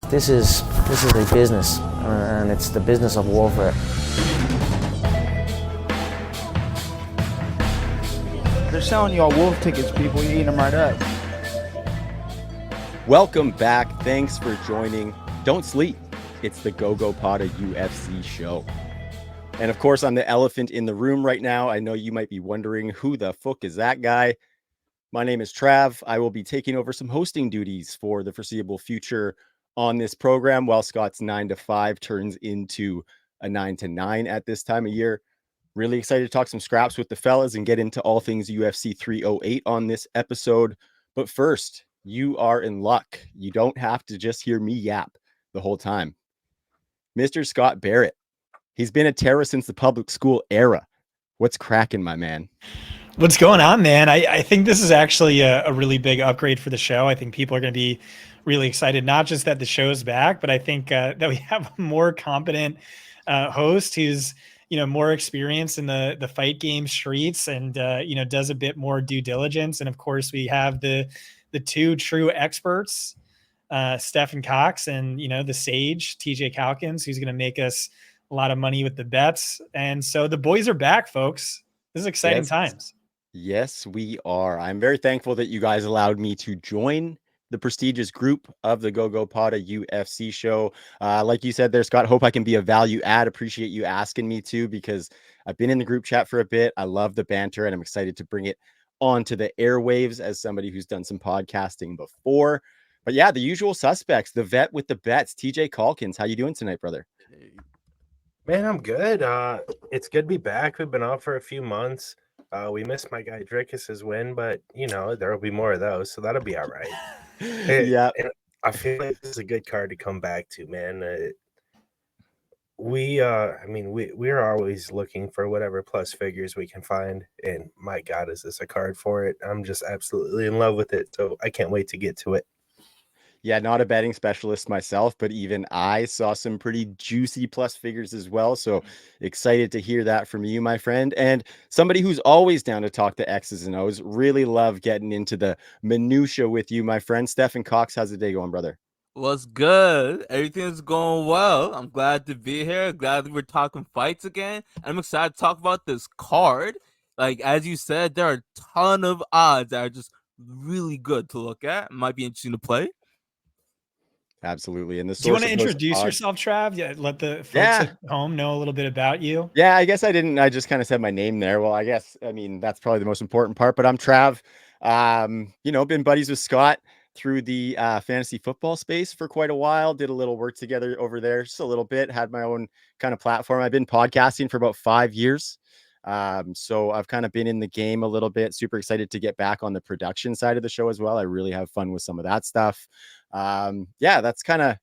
This is a business, and it's the business of warfare. They're selling y'all wolf tickets, people. You're eating them right up. Welcome back. Thanks for joining. Don't sleep. It's the GogoPoda UFC Show. And of course, I'm the elephant in the room right now. I know you might be wondering, who the fuck is that guy? My name is Trav. I will be taking over some hosting duties for the foreseeable future on this program while Scott's 9 to 5 turns into a 9 to 9 at this time of year. Really excited to talk some scraps with the fellas and get into all things UFC 308 on this episode. But first, you are in luck. You don't have to just hear me yap the whole time. Mr. Scott Barrett. He's been a terror since the public school era. What's cracking, my man? What's going on, man? I think this is actually a really big upgrade for the show. I think people are going to be really excited, not just that the show's back, but I think that we have a more competent host who's, more experienced in the fight game streets and, does a bit more due diligence. And of course, we have the two true experts, Stephen Cox and, the sage, TJ Calkins, who's going to make us a lot of money with the bets. And so the boys are back, folks. This is exciting times. Yes, we are. I'm very thankful that you guys allowed me to join the prestigious group of the GogoPoda UFC Show. Like you said there, Scott, hope I can be a value add. Appreciate you asking me to, because I've been in the group chat for a bit. I love the banter, and I'm excited to bring it onto the airwaves as somebody who's done some podcasting before. But yeah, the usual suspects, the vet with the bets, TJ Calkins. How you doing tonight, brother? Man, I'm good. It's good to be back. We've been off for a few months. We missed my guy Dricus's win, but there will be more of those, so that'll be all right. Yeah, and I feel like this is a good card to come back to, man. We're always looking for whatever plus figures we can find, and my God, is this a card for it? I'm just absolutely in love with it, so I can't wait to get to it. Yeah, not a betting specialist myself, but even I saw some pretty juicy plus figures as well. So excited to hear that from you, my friend. And somebody who's always down to talk to X's and O's. Really love getting into the minutia with you, my friend. Stephen Cox, how's the day going, brother? What's good? Everything's going well. I'm glad to be here. Glad that we're talking fights again. I'm excited to talk about this card. Like, as you said, there are a ton of odds that are just really good to look at. Might be interesting to play. Absolutely. And do you want to introduce yourself, Trav? Yeah, let the folks at home know a little bit about you. Yeah, I guess I didn't. I just kind of said my name there. Well, that's probably the most important part, but I'm Trav. Been buddies with Scott through the fantasy football space for quite a while. Did a little work together over there, just a little bit. Had my own kind of platform. I've been podcasting for about 5 years. So I've kind of been in the game a little bit. Super excited to get back on the production side of the show as well. I really have fun with some of that stuff. That's kind of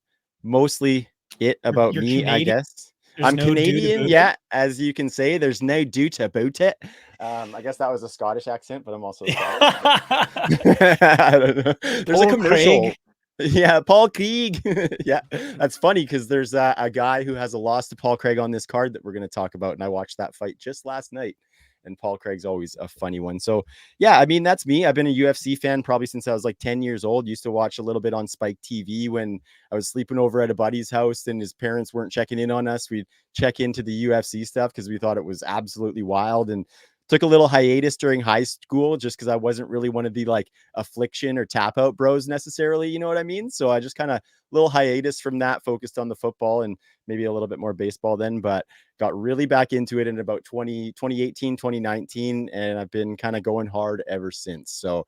mostly it about you're me, Canadian? I guess. There's I'm no Canadian, as you can say. There's no doubt about it. I guess that was a Scottish accent, but I'm also Scottish. I don't know. There's Paul a commercial. Craig. Yeah, Paul Craig. Yeah, that's funny because there's a guy who has a loss to Paul Craig on this card that we're going to talk about, and I watched that fight just last night. And Paul Craig's always a funny one. So yeah, that's me. I've been a UFC fan probably since I was like 10 years old. Used to watch a little bit on Spike TV when I was sleeping over at a buddy's house and his parents weren't checking in on us. We'd check into the UFC stuff because we thought it was absolutely wild, and took a little hiatus during high school just because I wasn't really one of the like affliction or tap out bros necessarily. You know what I mean? So I just kind of little hiatus from that, focused on the football and maybe a little bit more baseball then, but got really back into it in about 2018, 2019. And I've been kind of going hard ever since. So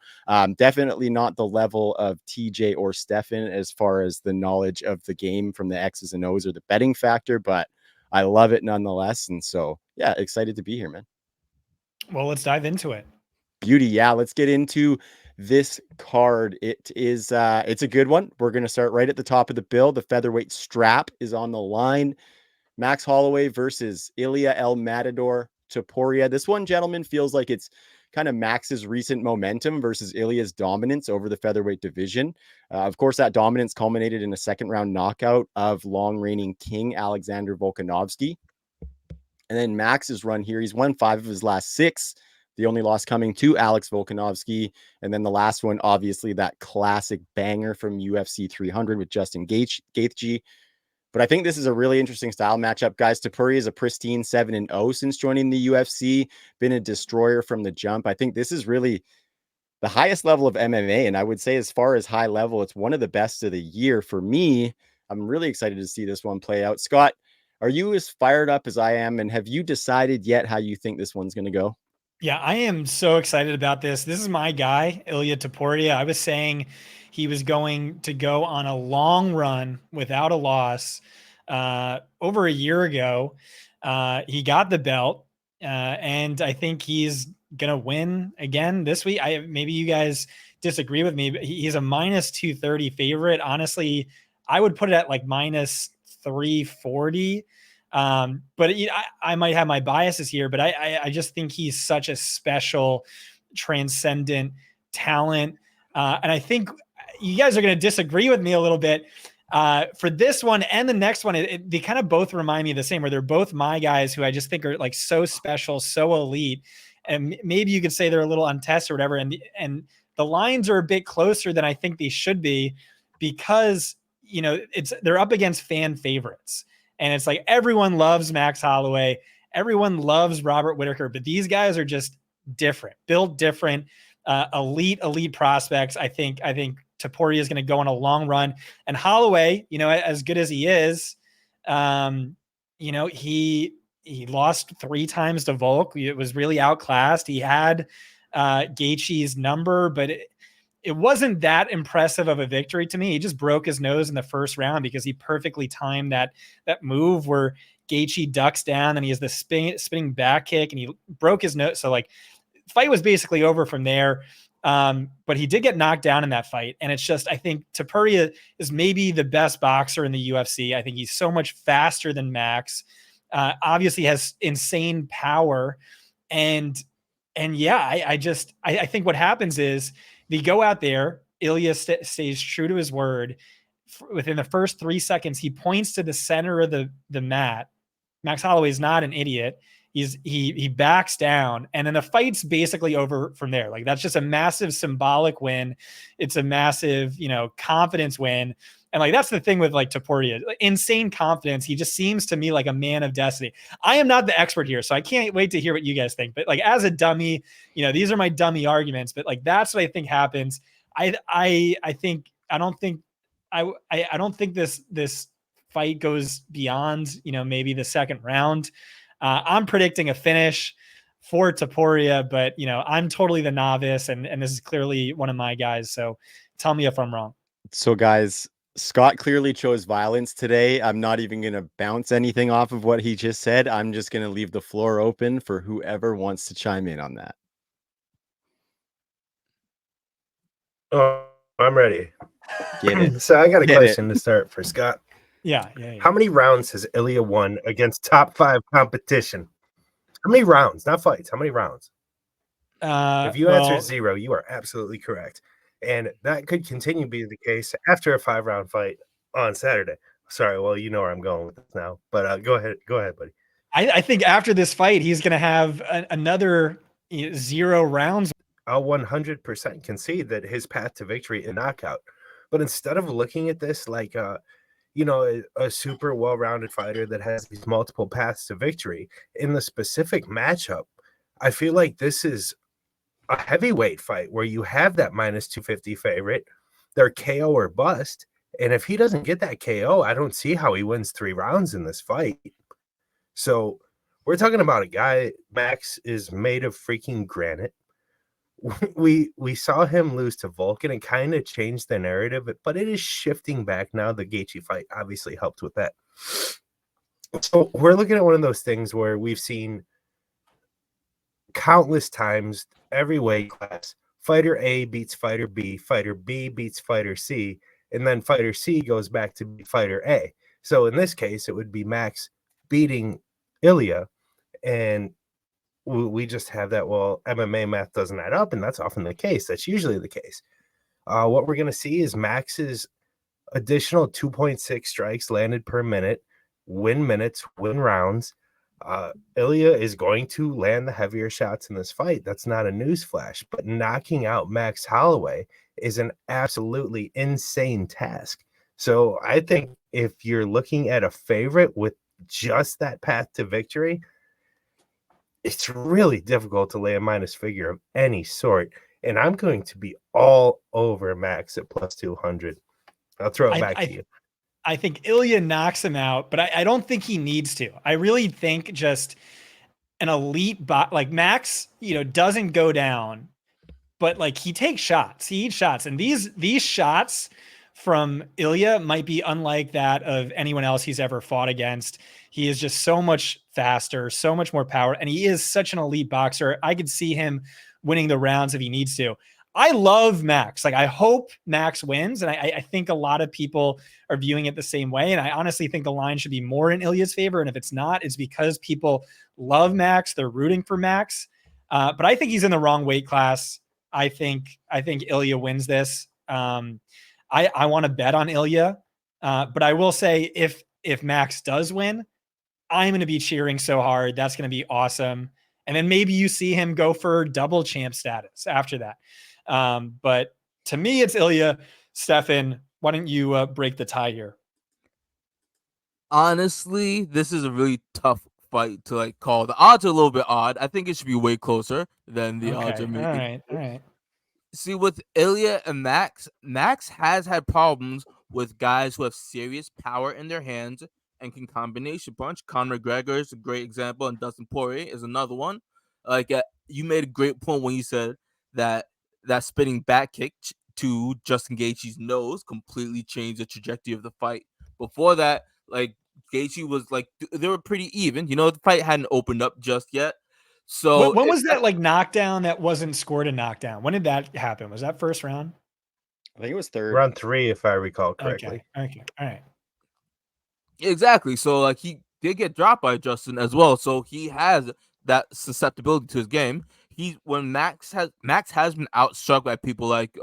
definitely not the level of TJ or Stefan as far as the knowledge of the game from the X's and O's or the betting factor, but I love it nonetheless. And so, yeah, excited to be here, man. Well, let's dive into it. Beauty. Yeah, let's get into this card. It is it's a good one. We're going to start right at the top of the bill. The featherweight strap is on the line. Max Holloway versus Ilia Matador Topuria. This one, gentlemen, feels like it's kind of Max's recent momentum versus Ilia's dominance over the featherweight division. Of course, that dominance culminated in a second round knockout of long reigning king Aleksander Volkanovski. And then Max's run here, he's won 5 of his last 6. The only loss coming to Alex Volkanovski. And then the last one, obviously, that classic banger from UFC 300 with Justin Gaethje. But I think this is a really interesting style matchup, guys. Topuria is a pristine 7-0 since joining the UFC, been a destroyer from the jump. I think this is really the highest level of MMA. And I would say as far as high level, it's one of the best of the year for me. I'm really excited to see this one play out. Scott, are you as fired up as I am? And have you decided yet how you think this one's going to go? Yeah, I am so excited about this. This is my guy, Ilia Topuria. I was saying he was going to go on a long run without a loss over a year ago. He got the belt, and I think he's going to win again this week. Maybe you guys disagree with me, but he's a minus 230 favorite. Honestly, I would put it at like minus 340. But I might have my biases here, but I just think he's such a special, transcendent talent. And I think you guys are going to disagree with me a little bit. For this one and the next one, they kind of both remind me of the same, where they're both my guys who I just think are like so special, so elite. And maybe you could say they're a little untested or whatever. And the lines are a bit closer than I think they should be, because, you know, they're up against fan favorites. And it's like everyone loves Max Holloway. Everyone loves Robert Whittaker, but these guys are just different, built different, elite prospects. I think Topuria is going to go on a long run. And Holloway, you know, as good as he is, you know, he lost 3 times to Volk. It was really outclassed. He had Gaethje's number, but it wasn't that impressive of a victory to me. He just broke his nose in the first round because he perfectly timed that move where Gaethje ducks down and he has the spinning back kick and he broke his nose. So like, fight was basically over from there. But he did get knocked down in that fight. And it's just, I think Topuria is maybe the best boxer in the UFC. I think he's so much faster than Max. Obviously has insane power. And yeah, I think what happens is they go out there, Ilia stays true to his word. Within the first 3 seconds, he points to the center of the mat. Max Holloway is not an idiot. He backs down, and then the fight's basically over from there. Like, that's just a massive symbolic win. It's a massive, you know, confidence win. And like, that's the thing with like Topuria, insane confidence. He just seems to me like a man of destiny. I am not the expert here, so I can't wait to hear what you guys think. But like, as a dummy, you know, these are my dummy arguments, but like, that's what I think happens. I don't think this fight goes beyond, you know, maybe the second round. I'm predicting a finish for Topuria, but you know, I'm totally the novice, and this is clearly one of my guys. So tell me if I'm wrong. So guys, Scott clearly chose violence today. I'm not even going to bounce anything off of what he just said. I'm just going to leave the floor open for whoever wants to chime in on that. Oh, I'm ready. Get it. So I got a question to start for Scott. Yeah. How many rounds has Ilia won against top 5 competition? How many rounds? Not fights. How many rounds? If you answer 0, you are absolutely correct. And that could continue to be the case after a 5-round fight on Saturday. Sorry, well, you know where I'm going with this now. But go ahead, buddy. I think after this fight, he's going to have another 0 rounds. I'll 100% concede that his path to victory is knockout. But instead of looking at this like you know, a super well-rounded fighter that has these multiple paths to victory, in the specific matchup, I feel like this is a heavyweight fight where you have that minus 250 favorite. They're KO or bust. And if he doesn't get that KO, I don't see how he wins 3 rounds in this fight. So we're talking about a guy, Max is made of freaking granite. We saw him lose to Volk, and it kind of changed the narrative, but it is shifting back now. The Gaethje fight obviously helped with that. So we're looking at one of those things where we've seen countless times, every weight class, fighter A beats fighter B beats fighter C, and then fighter C goes back to beat fighter A. So in this case, it would be Max beating Ilia, and we just have that, well, MMA math doesn't add up, and that's often the case. That's usually the case. What we're going to see is Max's additional 2.6 strikes landed per minute, win minutes, win rounds. Ilia is going to land the heavier shots in this fight. That's not a newsflash, but knocking out Max Holloway is an absolutely insane task. So I think if you're looking at a favorite with just that path to victory, it's really difficult to lay a minus figure of any sort. And I'm going to be all over Max at plus 200. I'll throw it back to you. I think Ilia knocks him out, but I don't think he needs to. I really think just an elite bot like Max, doesn't go down, but like he takes shots, he eats shots, and these shots from Ilia might be unlike that of anyone else he's ever fought against. He is just so much faster, so much more power, and he is such an elite boxer. I could see him winning the rounds if he needs to. I love Max. Like, I hope Max wins, and I think a lot of people are viewing it the same way, and I honestly think the line should be more in Ilya's favor, and if it's not, it's because people love Max. They're rooting for Max, but I think he's in the wrong weight class. I think Ilia wins this. I want to bet on Ilia, but I will say if Max does win, I'm going to be cheering so hard. That's going to be awesome. And then maybe you see him go for double champ status after that. But to me, it's Ilia. Stefan, why don't you break the tie here? Honestly, this is a really tough fight to like call. The odds are a little bit odd. I think it should be way closer than the odds are making. All right. See, with Ilia and Max has had problems with guys who have serious power in their hands and can combination punch. Conor McGregor is a great example, and Dustin Poirier is another one. Like you made a great point when you said that spinning back kick to Justin Gaethje's nose completely changed the trajectory of the fight. Before that, like Gaethje was like they were pretty even. The fight hadn't opened up just yet. So when was that like knockdown that wasn't scored a knockdown? When did that happen? Was that first round? I think it was third. Round 3, if I recall correctly. Okay. All right. Exactly. So like he did get dropped by Justin as well. So he has that susceptibility to his game. When Max has been outstruck by people like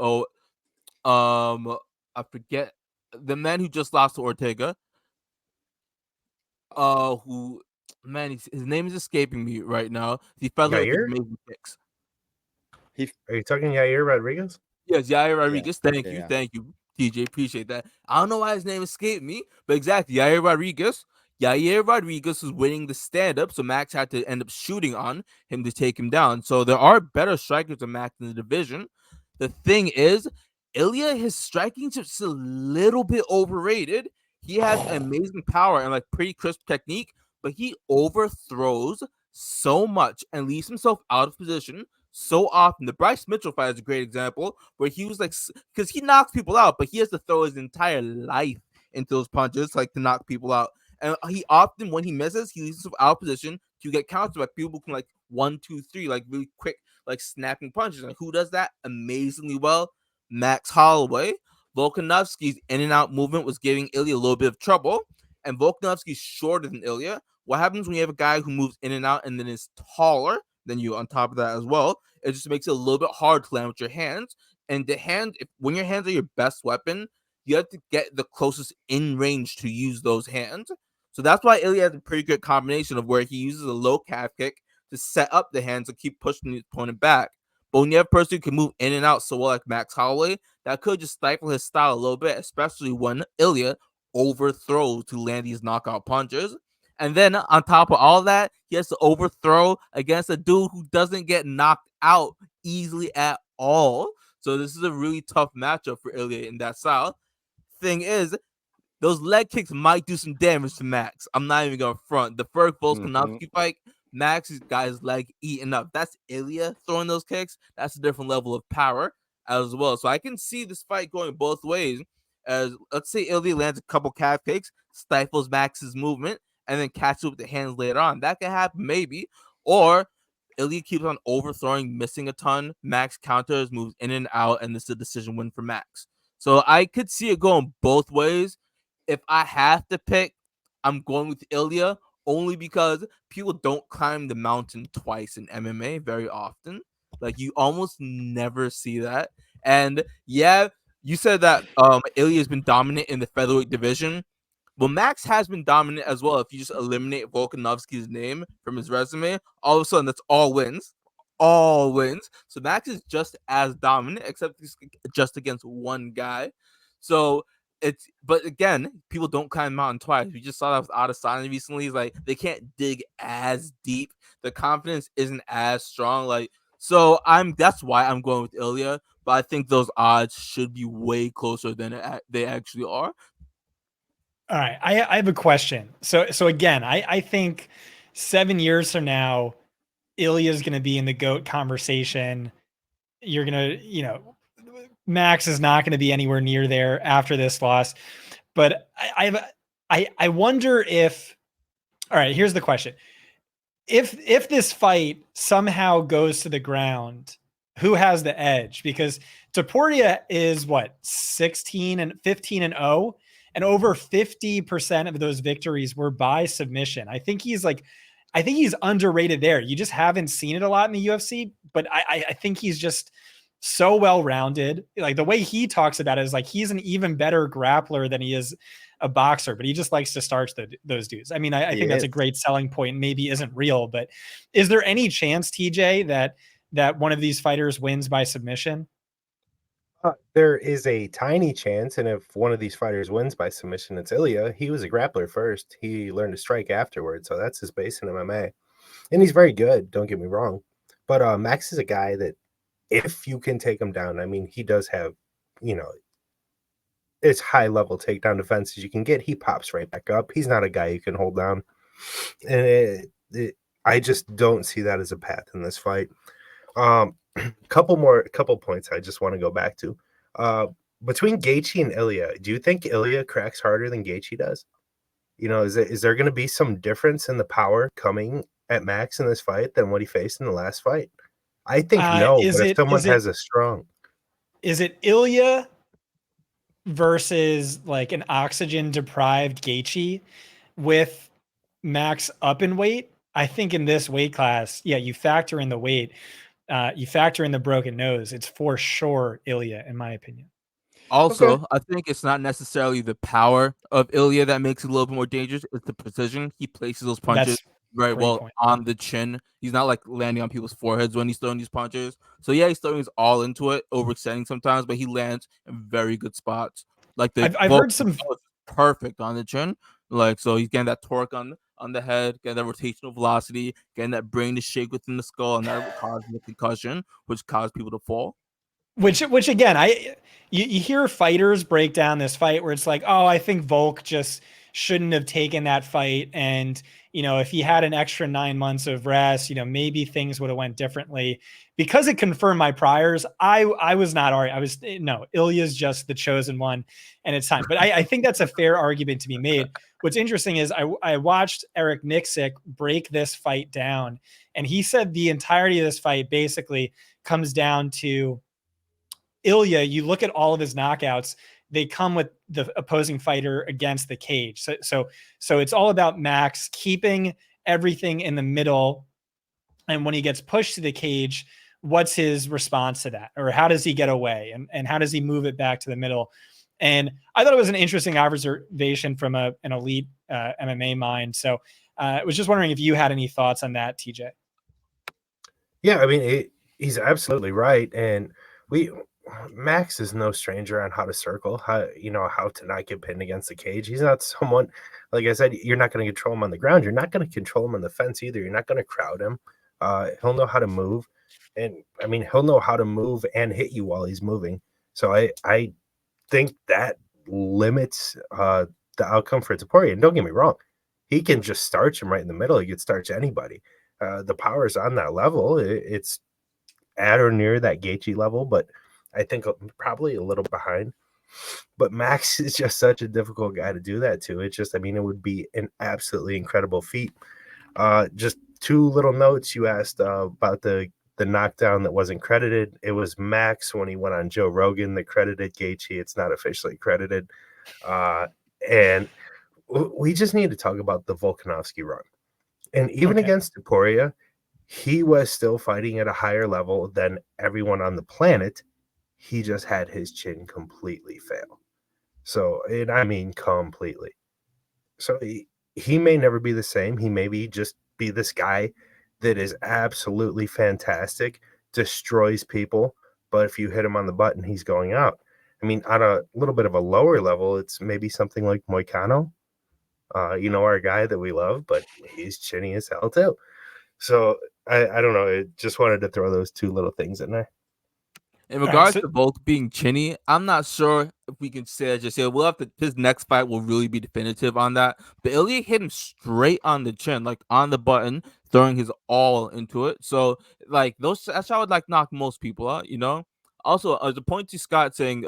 I forget the man who just lost to Ortega. His name is escaping me right now. The featherweight with amazing kicks. Are you talking Yair Rodriguez? Yes, Yair Rodriguez. Yeah. Thank you, TJ. Appreciate that. I don't know why his name escaped me, but exactly, Yair Rodriguez. Yair Rodriguez was winning the stand-up, so Max had to end up shooting on him to take him down. So there are better strikers than Max in the division. The thing is, Ilia, his striking is just a little bit overrated. He has amazing power and like pretty crisp technique, but he overthrows so much and leaves himself out of position so often. The Bryce Mitchell fight is a great example where he was like, because he knocks people out, but he has to throw his entire life into those punches like to knock people out. And he often, when he misses, he leaves himself out of position to get countered by people who can like 1, 2, 3, like really quick, like snapping punches. And who does that amazingly well? Max Holloway. Volkanovski's in and out movement was giving Ilia a little bit of trouble, and Volkanovski's shorter than Ilia. What happens when you have a guy who moves in and out and then is taller than you on top of that as well? It just makes it a little bit hard to land with your hands. And when your hands are your best weapon, you have to get the closest in range to use those hands. So that's why Ilia has a pretty good combination of where he uses a low calf kick to set up the hands and keep pushing the opponent back. But when you have a person who can move in and out so well like Max Holloway, that could just stifle his style a little bit, especially when Ilia overthrows to land these knockout punches. And then on top of all that, he has to overthrow against a dude who doesn't get knocked out easily at all. So this is a really tough matchup for Ilia in that style. Thing is, those leg kicks might do some damage to Max. I'm not even going to front. The first Volkanovski fight, Max's got his leg eaten up. That's Ilia throwing those kicks. That's a different level of power as well. So I can see this fight going both ways. As let's say Ilia lands a couple calf kicks, stifles Max's movement, and then catches with the hands later on. That can happen maybe. Or Ilia keeps on overthrowing, missing a ton. Max counters, moves in and out, and this is a decision win for Max. So I could see it going both ways. If I have to pick, I'm going with Ilia only because people don't climb the mountain twice in MMA very often. Like you almost never see that. And yeah, you said that Ilia has been dominant in the featherweight division. Well, Max has been dominant as well. If you just eliminate Volkanovski's name from his resume, all of a sudden that's all wins. All wins. So Max is just as dominant, except he's just against one guy. So but again, people don't climb the mountain twice. We just saw that with Adesanya recently. It's like they can't dig as deep. The confidence isn't as strong. So that's why I'm going with Ilia. But I think those odds should be way closer than they actually are. All right, I have a question. So again, I think 7 years from now, Ilya is going to be in the GOAT conversation. You're going to, Max is not going to be anywhere near there after this loss. But I wonder if, all right, here's the question. If this fight somehow goes to the ground, who has the edge? Because Topuria is what, 15 and 0, and over 50% of those victories were by submission. I think he's underrated there. You just haven't seen it a lot in the UFC, but I think he's just so well-rounded. Like the way he talks about it is like he's an even better grappler than he is a boxer, but he just likes to starch those dudes. I mean, I think that's a great selling point. Maybe isn't real, but is there any chance, TJ, that one of these fighters wins by submission? There is a tiny chance, and if one of these fighters wins by submission, it's Ilia. He was a grappler first. He learned to strike afterwards, so that's his base in MMA. And he's very good, don't get me wrong. But Max is a guy that if you can take him down, I mean, he does have, as high-level takedown defense as you can get. He pops right back up. He's not a guy you can hold down. And I just don't see that as a path in this fight. Couple points I just want to go back to. Between Gaethje and Ilia, do you think Ilia cracks harder than Gaethje does? Is there going to be some difference in the power coming at Max in this fight than what he faced in the last fight? I think no, but if someone has a strong... Is it Ilia versus like an oxygen-deprived Gaethje with Max up in weight? I think in this weight class, yeah, you factor in the weight, you factor in the broken nose, it's for sure Ilia, in my opinion. Also, I think it's not necessarily the power of Ilia that makes it a little bit more dangerous. It's the precision. He places those punches very well on the chin. He's not like landing on people's foreheads when he's throwing these punches. So yeah, he's throwing his all into it, overextending sometimes, but he lands in very good spots. Like I've heard some perfect on the chin. So he's getting that torque on the head, getting that rotational velocity, getting that brain to shake within the skull, and that causes the concussion, which caused people to fall. Which again, you hear fighters break down this fight where it's like, oh, I think Volk just shouldn't have taken that fight, and if he had an extra 9 months of rest, maybe things would have went differently. Because it confirmed my priors, I was not already. No, Ilya's just the chosen one, and it's time. But I think that's a fair argument to be made. What's interesting is I watched Eric Nixick break this fight down, and he said the entirety of this fight basically comes down to Ilia. You look at all of his knockouts, they come with the opposing fighter against the cage. So it's all about Max keeping everything in the middle. And when he gets pushed to the cage, what's his response to that? Or how does he get away? And how does he move it back to the middle? And I thought it was an interesting observation from an elite MMA mind. So I was just wondering if you had any thoughts on that, TJ. Yeah, I mean, he's absolutely right. And Max is no stranger on how to circle, how to not get pinned against the cage. He's not someone, like I said, you're not going to control him on the ground. You're not going to control him on the fence either. You're not going to crowd him. He'll know how to move. And I mean, he'll know how to move and hit you while he's moving. So I think that limits the outcome for Topuria. And don't get me wrong, he can just starch him right in the middle. He could starch anybody. The power is on that level. It's at or near that Gaethje level, but I think probably a little behind. But Max is just such a difficult guy to do that to. It's just, I mean, it would be an absolutely incredible feat. Just two little notes. You asked about the knockdown that wasn't credited. It was Max when he went on Joe Rogan that credited Gaethje. It's not officially credited. And we just need to talk about the Volkanovski run. And even against Topuria, he was still fighting at a higher level than everyone on the planet. He just had his chin completely fail. So, and I mean completely. So he may never be the same. He may just be this guy that is absolutely fantastic, destroys people, but if you hit him on the button, he's going out. I mean, on a little bit of a lower level, it's maybe something like Moicano, our guy that we love, but he's chinny as hell too. So I don't know. I just wanted to throw those two little things in there. In All right, regards so to both being chinny, I'm not sure if we can say that just yet. We'll have to. His next fight will really be definitive on that. But Ilia hit him straight on the chin, like on the button, throwing his all into it. So like that's how I would like knock most people out. Also, the point to Scott saying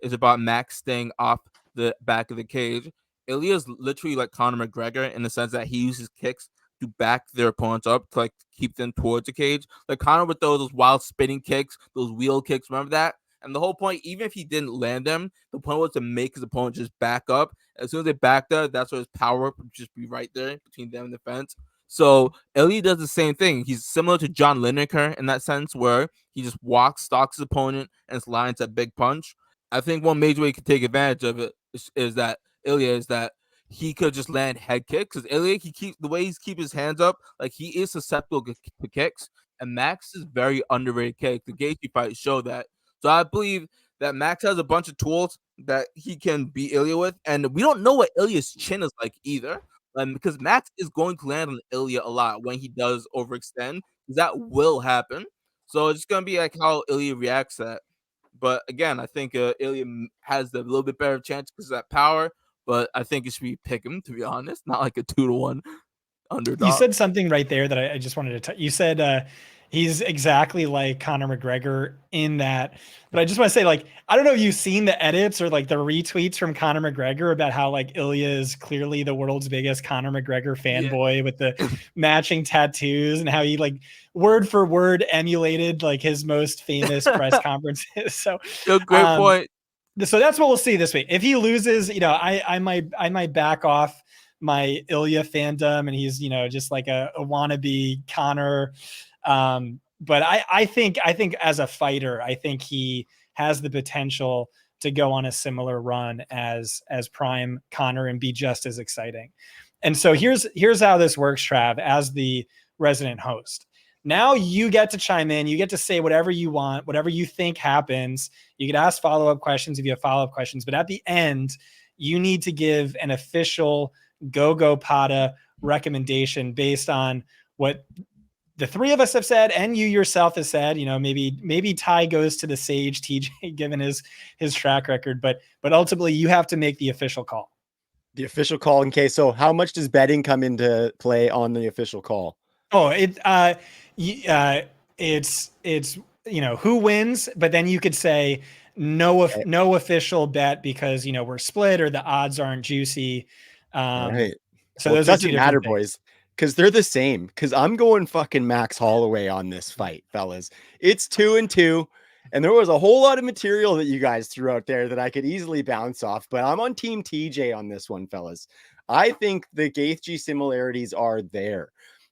is about Max staying off the back of the cage. Ilia's literally like Conor McGregor in the sense that he uses kicks to back their opponents up to like keep them towards the cage. Like Conor would throw those wild spinning kicks, those wheel kicks. Remember that? And the whole point, even if he didn't land them, the point was to make his opponent just back up. As soon as they backed up, that's where his power would just be right there between them and the fence. So Ellie does the same thing. He's similar to John Lineker in that sense, where he just stalks his opponent, and lands a big punch. I think one major way he could take advantage of it is that Ilya is that he could just land head kicks. Because Ilya, the way he's keep his hands up, like he is susceptible to kicks. And Max is very underrated kick. The Gaethje fight show that. So I believe that Max has a bunch of tools that he can beat Ilya with, and we don't know what Ilya's chin is like either. Because Max is going to land on Ilya a lot when he does overextend. That will happen. So it's gonna be like how Ilya reacts to that. But again, I think Ilya has the little bit better chance because of that power. But I think it should be pick him, to be honest, not like a 2-1 underdog. you said something right there that I just wanted to you said he's exactly like Conor McGregor in that, but I just want to say, like, I don't know if you've seen the edits or like the retweets from Conor McGregor about how like Ilya is clearly the world's biggest Conor McGregor fanboy with the matching tattoos, and how he like word for word emulated like his most famous press conferences. So great point. So that's what we'll see this week. If he loses, I might back off my Ilya fandom, and he's just like a wannabe Conor. But I think as a fighter, I think he has the potential to go on a similar run as prime Conor and be just as exciting. And so here's how this works, Trav, as the resident host. Now you get to chime in. You get to say whatever you want, whatever you think happens. You could ask follow-up questions if you have follow-up questions. But at the end, you need to give an official GogoPoda recommendation based on what the three of us have said and you yourself has said. Maybe Ty goes to the sage TJ given his track record, but ultimately you have to make the official call. The official call in case. So how much does betting come into play on the official call? Oh, it's who wins, but then you could say no official bet because we're split or the odds aren't juicy. All right. So well, those it doesn't matter, things. boys, because they're the same. Because I'm going fucking Max Holloway on this fight, fellas. It's 2-2, and there was a whole lot of material that you guys threw out there that I could easily bounce off. But I'm on Team TJ on this one, fellas. I think the Gaethje similarities are there.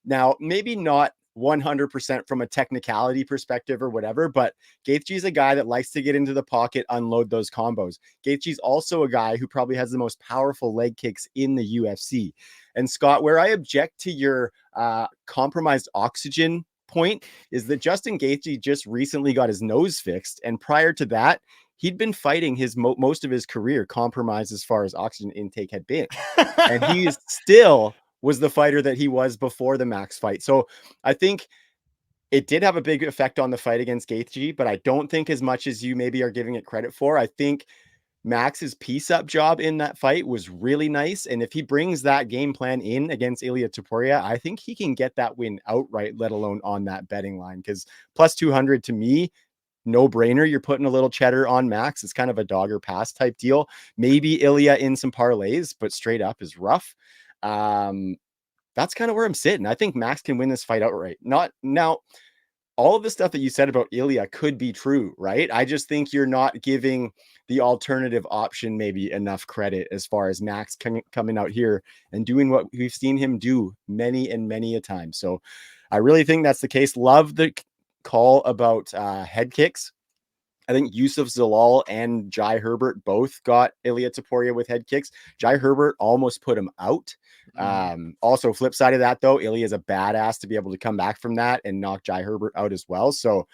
Now, maybe not 100% from a technicality perspective or whatever, but Gaethje's a guy that likes to get into the pocket, unload those combos. Gaethje's also a guy who probably has the most powerful leg kicks in the UFC. And Scott, where I object to your compromised oxygen point is that Justin Gaethje just recently got his nose fixed. And prior to that, he'd been fighting his most of his career compromised as far as oxygen intake had been. And he is still was the fighter that he was before the Max fight. So I think it did have a big effect on the fight against Gaethje, but I don't think as much as you maybe are giving it credit for. I think Max's piece-up job in that fight was really nice. And if he brings that game plan in against Ilia Topuria, I think he can get that win outright, let alone on that betting line. Because plus 200 to me, no brainer. You're putting a little cheddar on Max. It's kind of a dog or pass type deal. Maybe Ilia in some parlays, but straight up is rough. That's kind of where I'm sitting. I think Max can win this fight outright. Not now. All of the stuff that you said about Ilia could be true, right? I just think you're not giving the alternative option maybe enough credit as far as Max coming out here and doing what we've seen him do many and many a time. So I really think that's the case. Love the call about head kicks. I think Yusuf Zalal and Jai Herbert both got Ilia Topuria with head kicks. Jai Herbert almost put him out. Also, flip side of that, though, Ilia is a badass to be able to come back from that and knock Jai Herbert out as well. So,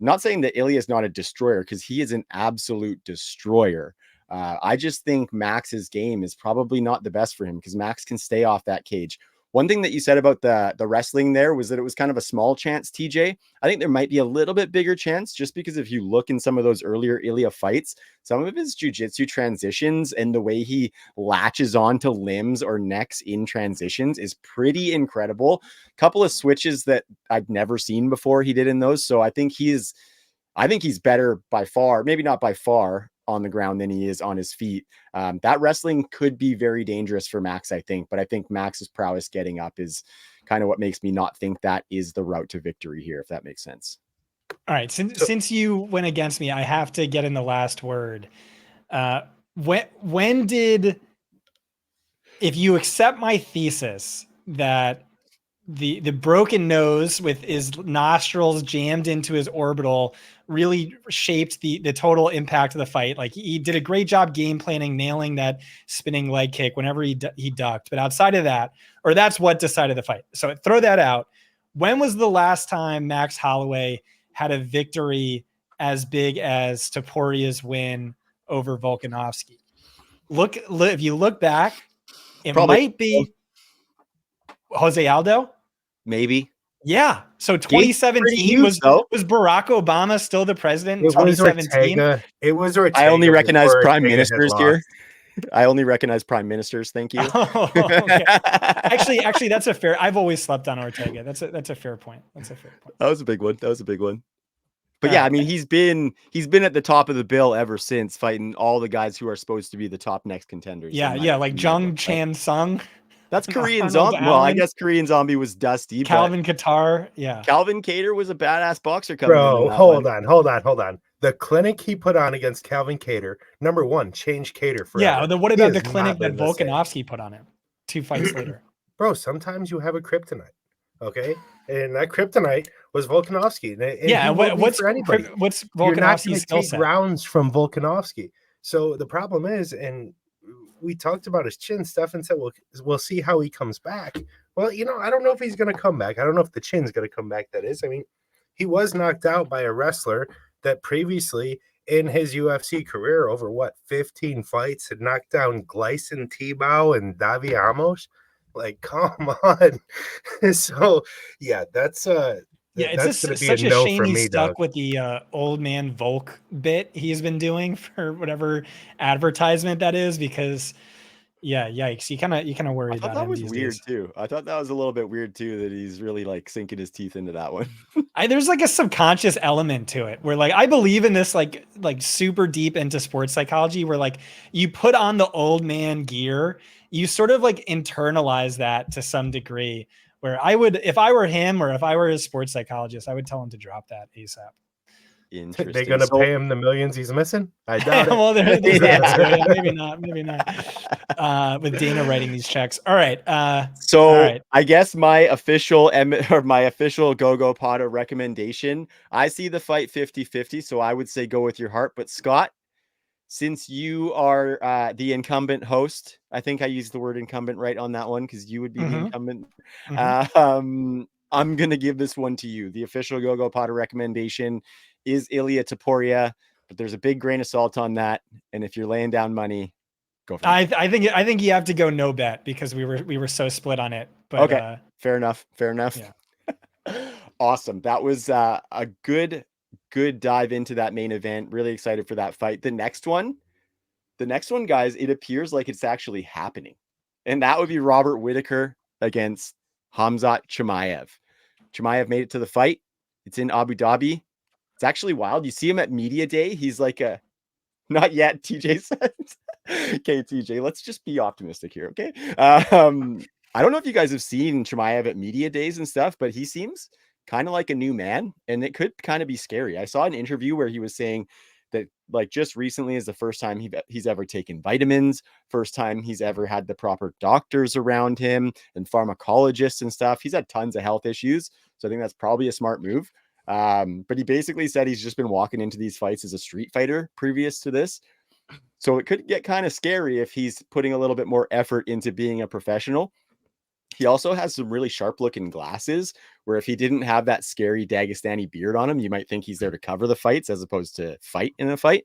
not saying that Ilia is not a destroyer, because he is an absolute destroyer. I just think Max's game is probably not the best for him, because Max can stay off that cage. One thing that you said about the wrestling there was that it was kind of a small chance, TJ. I think there might be a little bit bigger chance, just because if you look in some of those earlier Ilia fights, some of his jiu-jitsu transitions and the way he latches onto limbs or necks in transitions is pretty incredible. Couple of switches that I've never seen before he did in those. So I think he's better by far, maybe not by far, on the ground than he is on his feet. That wrestling could be very dangerous for Max, I think, but I think Max's prowess getting up is kind of what makes me not think that is the route to victory here, if that makes sense. All right. Since you went against me, I have to get in the last word. When did, if you accept my thesis that the broken nose with his nostrils jammed into his orbital really shaped the total impact of the fight. Like, he did a great job game planning, nailing that spinning leg kick whenever he ducked. But outside of that, or that's what decided the fight. So throw that out. When was the last time Max Holloway had a victory as big as Topuria's win over Volkanovski? Look, if you look back, it might be Jose Aldo. Maybe. Yeah. So 2017 was Barack Obama still the president in 2017? It was Ortega. I only recognize prime Ortega ministers here. I only recognize prime ministers. Thank you. Oh, okay. Actually, that's a fair. I've always slept on Ortega. That's a fair point. That's a fair point. That was a big one. But yeah, I mean, he's been at the top of the bill ever since, fighting all the guys who are supposed to be the top next contenders. Yeah, like Jung Chan Sung. That's Korean Zombie. Well, I guess Korean Zombie was Dusty. Calvin Kattar. Yeah. Calvin Kattar was a badass boxer. Bro, hold on. The clinic he put on against Calvin Kattar, number one, changed Kattar forever. Yeah. What about the clinic that Volkanovski put on him 2 fights later? Bro, sometimes you have a kryptonite. Okay. And that kryptonite was Volkanovski. And what's Volkanovski's skill set? Rounds from Volkanovski. So the problem is, and we talked about his chin. Stefan said, we'll see how he comes back. Well, I don't know if he's going to come back. I don't know if the chin's going to come back. That is, I mean, he was knocked out by a wrestler that previously in his UFC career over 15 fights had knocked down Gleison Tebow and Davi Amos. Like, come on. So yeah, that's it's such a shame he's stuck with the old man Volk bit he's been doing for whatever advertisement that is, because yikes, you kind of worry about him. That was weird too. I thought that was a little bit weird too, that he's really like sinking his teeth into that one. There's like a subconscious element to it where, like, I believe in this like super deep into sports psychology, where like you put on the old man gear, you sort of like internalize that to some degree. Where I would, if I were him or if I were his sports psychologist, I would tell him to drop that ASAP. Interesting. They're going to pay him the millions he's missing? I doubt it. Well, maybe not. With Dana writing these checks. All right. I guess my official GogoPoda recommendation, I see the fight 50-50, so I would say go with your heart. But Scott, since you are the incumbent host, I think I used the word incumbent right on that one, because you would be the incumbent. I'm going to give this one to you. The official GogoPoda recommendation is Ilia Topuria, but there's a big grain of salt on that. And if you're laying down money, go for it. I think you have to go no bet, because we were so split on it. But okay, fair enough. Yeah. Awesome. That was a good dive into that main event. Really excited for that fight. The next one, guys, it appears like it's actually happening, and that would be Robert Whittaker against Khamzat Chimaev. Chimaev made it to the fight. It's in Abu Dhabi. It's actually wild. You see him at media day. He's like not yet, TJ says. Okay, TJ, let's just be optimistic here. Okay. I don't know if you guys have seen Chimaev at media days and stuff, but he seems kind of like a new man, and it could kind of be scary. I saw an interview where he was saying that, like, just recently is the first time he's ever taken vitamins, first time he's ever had the proper doctors around him and pharmacologists and stuff. He's had tons of health issues, so I think that's probably a smart move. But he basically said he's just been walking into these fights as a street fighter previous to this. So it could get kind of scary if he's putting a little bit more effort into being a professional. He also has some really sharp looking glasses where if he didn't have that scary Dagestani beard on him, you might think he's there to cover the fights as opposed to fight in a fight.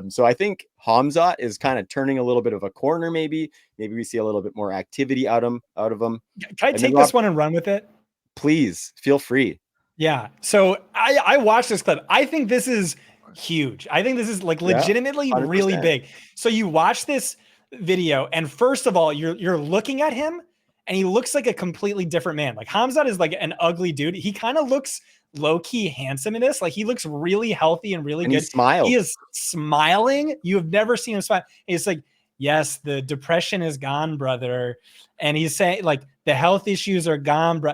So I think Khamzat is kind of turning a little bit of a corner. Maybe we see a little bit more activity out of him. Can I take this one and run with it? Please feel free. Yeah. So I watched this clip. I think this is huge. I think this is like legitimately really big. So you watch this video, and first of all, you're looking at him, and he looks like a completely different man. Like Khamzat is like an ugly dude. He kind of looks low-key handsome in this. Like he looks really healthy and really good. He is smiling. You have never seen him smile. He's like, yes, the depression is gone, brother. And he's saying like the health issues are gone, bro.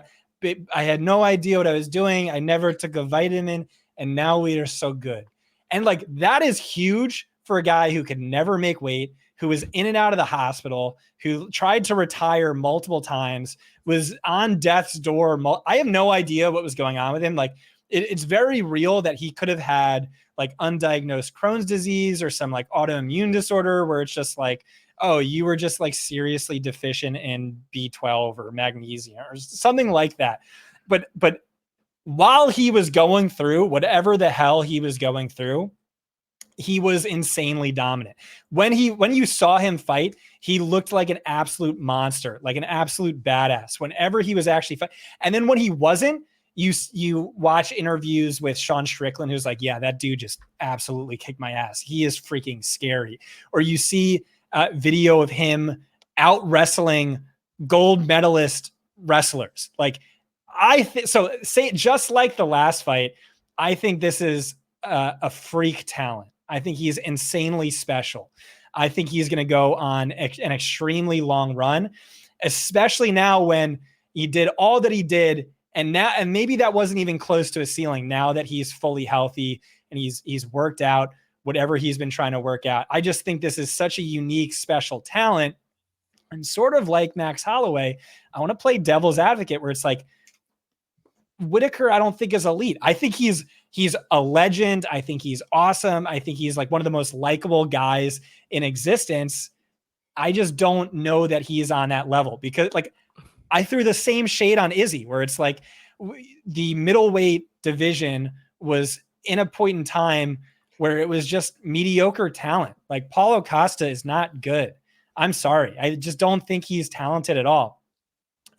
I had no idea what I was doing. I never took a vitamin, and now we are so good. And like that is huge for a guy who could never make weight, who was in and out of the hospital, who tried to retire multiple times, was on death's door. I have no idea what was going on with him. Like it's very real that he could have had like undiagnosed Crohn's disease or some like autoimmune disorder where it's just like, oh, you were just like seriously deficient in B12 or magnesium or something like that. But while he was going through whatever the hell he was going through, he was insanely dominant. When you saw him fight, he looked like an absolute monster, like an absolute badass whenever he was actually fighting. And then when he wasn't, you watch interviews with Sean Strickland, who's like, yeah, that dude just absolutely kicked my ass. He is freaking scary. Or you see video of him out wrestling gold medalist wrestlers. Like so say just like the last fight, I think this is a freak talent. I think he's insanely special. I think he's going to go on an extremely long run, especially now when he did all that he did. And maybe that wasn't even close to a ceiling now that he's fully healthy and he's worked out whatever he's been trying to work out. I just think this is such a unique, special talent. And sort of like Max Holloway, I want to play devil's advocate where it's like, Whitaker, I don't think is elite. I think he's a legend. I think he's awesome. I think he's like one of the most likable guys in existence. I just don't know that he's on that level because like I threw the same shade on Izzy where it's like the middleweight division was in a point in time where it was just mediocre talent. Like Paulo Costa is not good. I'm sorry. I just don't think he's talented at all.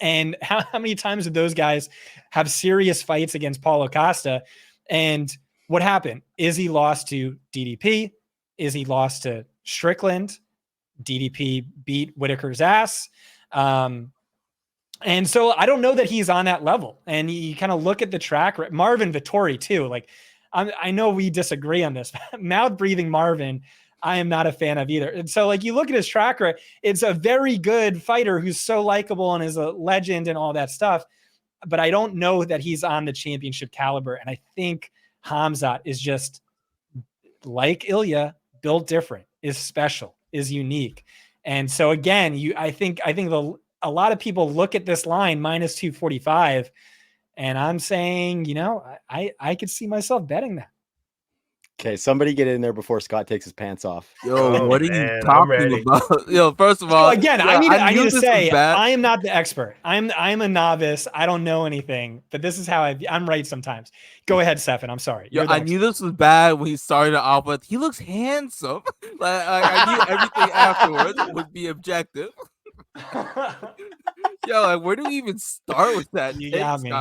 And how many times did those guys have serious fights against Paulo Costa? And what happened? Izzy lost to DDP. Izzy lost to Strickland. DDP beat Whitaker's ass. And so I don't know that he's on that level. And you kind of look at the track. Marvin Vettori too. Like I know we disagree on this. Mouth breathing Marvin, I am not a fan of either. And so like you look at his track record, it's a very good fighter who's so likable and is a legend and all that stuff. But I don't know that he's on the championship caliber. And I think Khamzat is just like Ilia, built different, is special, is unique. And so again, I think a lot of people look at this line minus 245 and I'm saying, I could see myself betting that. Okay, somebody get in there before Scott takes his pants off. Yo, what are you talking about? Yo, first of all, again, I need to say I am not the expert. I'm a novice. I don't know anything, but this is how I'm right sometimes. Go ahead, Stefan. I'm sorry. Yo, I knew this was bad when he started off, but he looks handsome. like I knew everything afterwards would be objective. Yo, like where do we even start with that? You got me.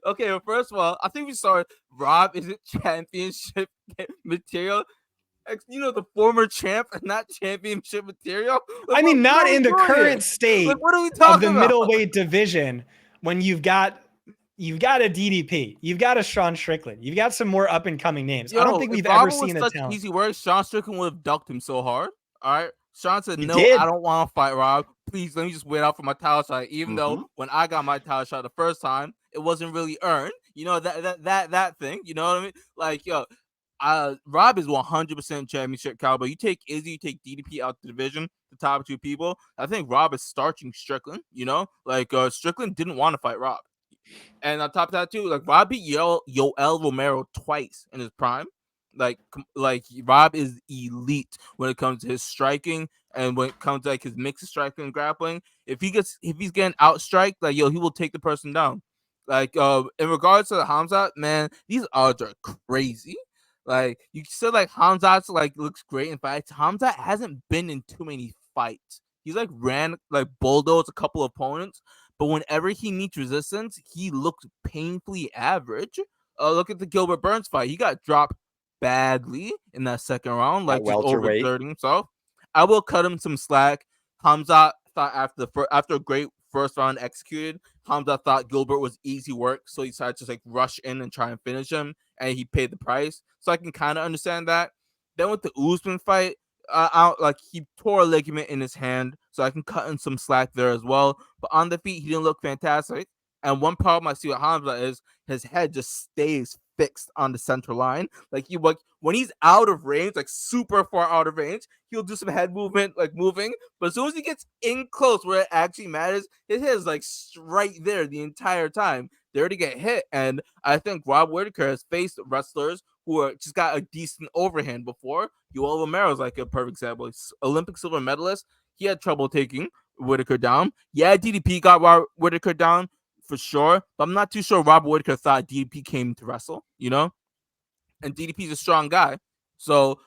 Okay, well, first of all, I think we start. Rob isn't championship material. The former champ, not championship material. Like, I mean, not in the current state like, what are we talking of the about? Middleweight division when you've got a DDP, you've got a Sean Strickland, you've got some more up and coming names. I don't think we've ever seen a talent. Easy work. Sean Strickland would have ducked him so hard. All right. Sean said, "No, did. I don't want to fight Rob. Please, let me just wait out for my title shot." Even though when I got my title shot the first time, it wasn't really earned. That thing. You know what I mean? Like, yo, Rob is 100% championship caliber. You take Izzy, you take DDP out the division, the top two people. I think Rob is starching Strickland. Strickland didn't want to fight Rob. And on top of that too, like Rob beat Yoel Romero twice in his prime. Like Rob is elite when it comes to his striking and when it comes to like his mix of striking and grappling. If he's getting outstriked, like he will take the person down. Like in regards to the Khamzat, man, these odds are crazy. Like you said, like Khamzat's like looks great in fights. Khamzat hasn't been in too many fights. He's like ran like bulldozed a couple of opponents, but whenever he meets resistance, he looks painfully average. Look at the Gilbert Burns fight. He got dropped badly in that second round, like just overexerting himself. I will cut him some slack. Khamzat thought after a great first round executed, Khamzat thought Gilbert was easy work, so he decided to like rush in and try and finish him, and he paid the price. So I can kind of understand that. Then with the Usman fight, like he tore a ligament in his hand, so I can cut in some slack there as well. But on the feet, he didn't look fantastic. And one problem I see with Khamzat is his head just stays fixed on the center line. Like when he's out of range, like super far out of range, he'll do some head movement, like moving. But as soon as he gets in close where it actually matters, his head is like right there the entire time. There to get hit. And I think Rob Whittaker has faced wrestlers who are just got a decent overhand before. Yoel Romero is like a perfect example. Olympic silver medalist. He had trouble taking Whittaker down. Yeah, DDP got Rob Whittaker down for sure, but I'm not too sure Rob Whittaker thought DDP came to wrestle, and DDP's a strong guy. So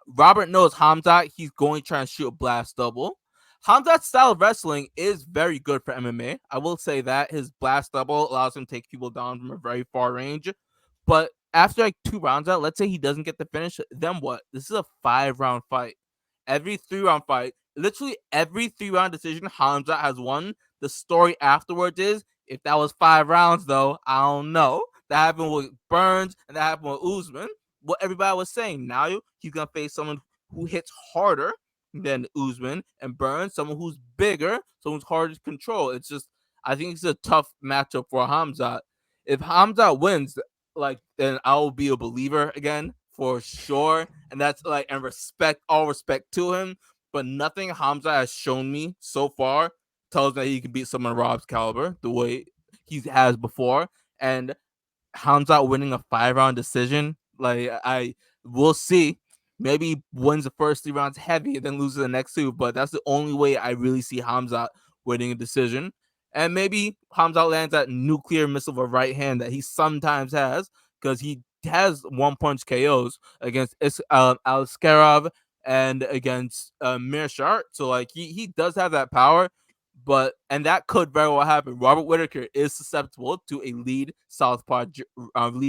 Robert knows Khamzat, he's going to try and shoot a blast double. Khamzat's style of wrestling is very good for MMA. I will say that his blast double allows him to take people down from a very far range. But after like 2 rounds out, let's say he doesn't get the finish, then what? This is a 5-round fight. Every 3-round fight, literally every 3-round decision Khamzat has won. The story afterwards is, if that was 5 rounds, though, I don't know. That happened with Burns and that happened with Usman. What everybody was saying, now he's going to face someone who hits harder than Usman and Burns, someone who's bigger, someone who's harder to control. It's just, I think it's a tough matchup for Khamzat. If Khamzat wins, like, then I'll be a believer again for sure. And that's like, and all respect to him. But nothing Khamzat has shown me so far tells me that he can beat someone Rob's caliber the way he has before. And Khamzat winning a 5-round decision, like, I will see. Maybe he wins the first 3 rounds heavy and then loses the next 2, but that's the only way I really see Khamzat winning a decision. And maybe Khamzat lands that nuclear missile of a right hand that he sometimes has, because he has 1-punch KOs against Aleksander and against Mearshart. So like he does have that power, and that could very well happen. Robert Whittaker is susceptible to a lead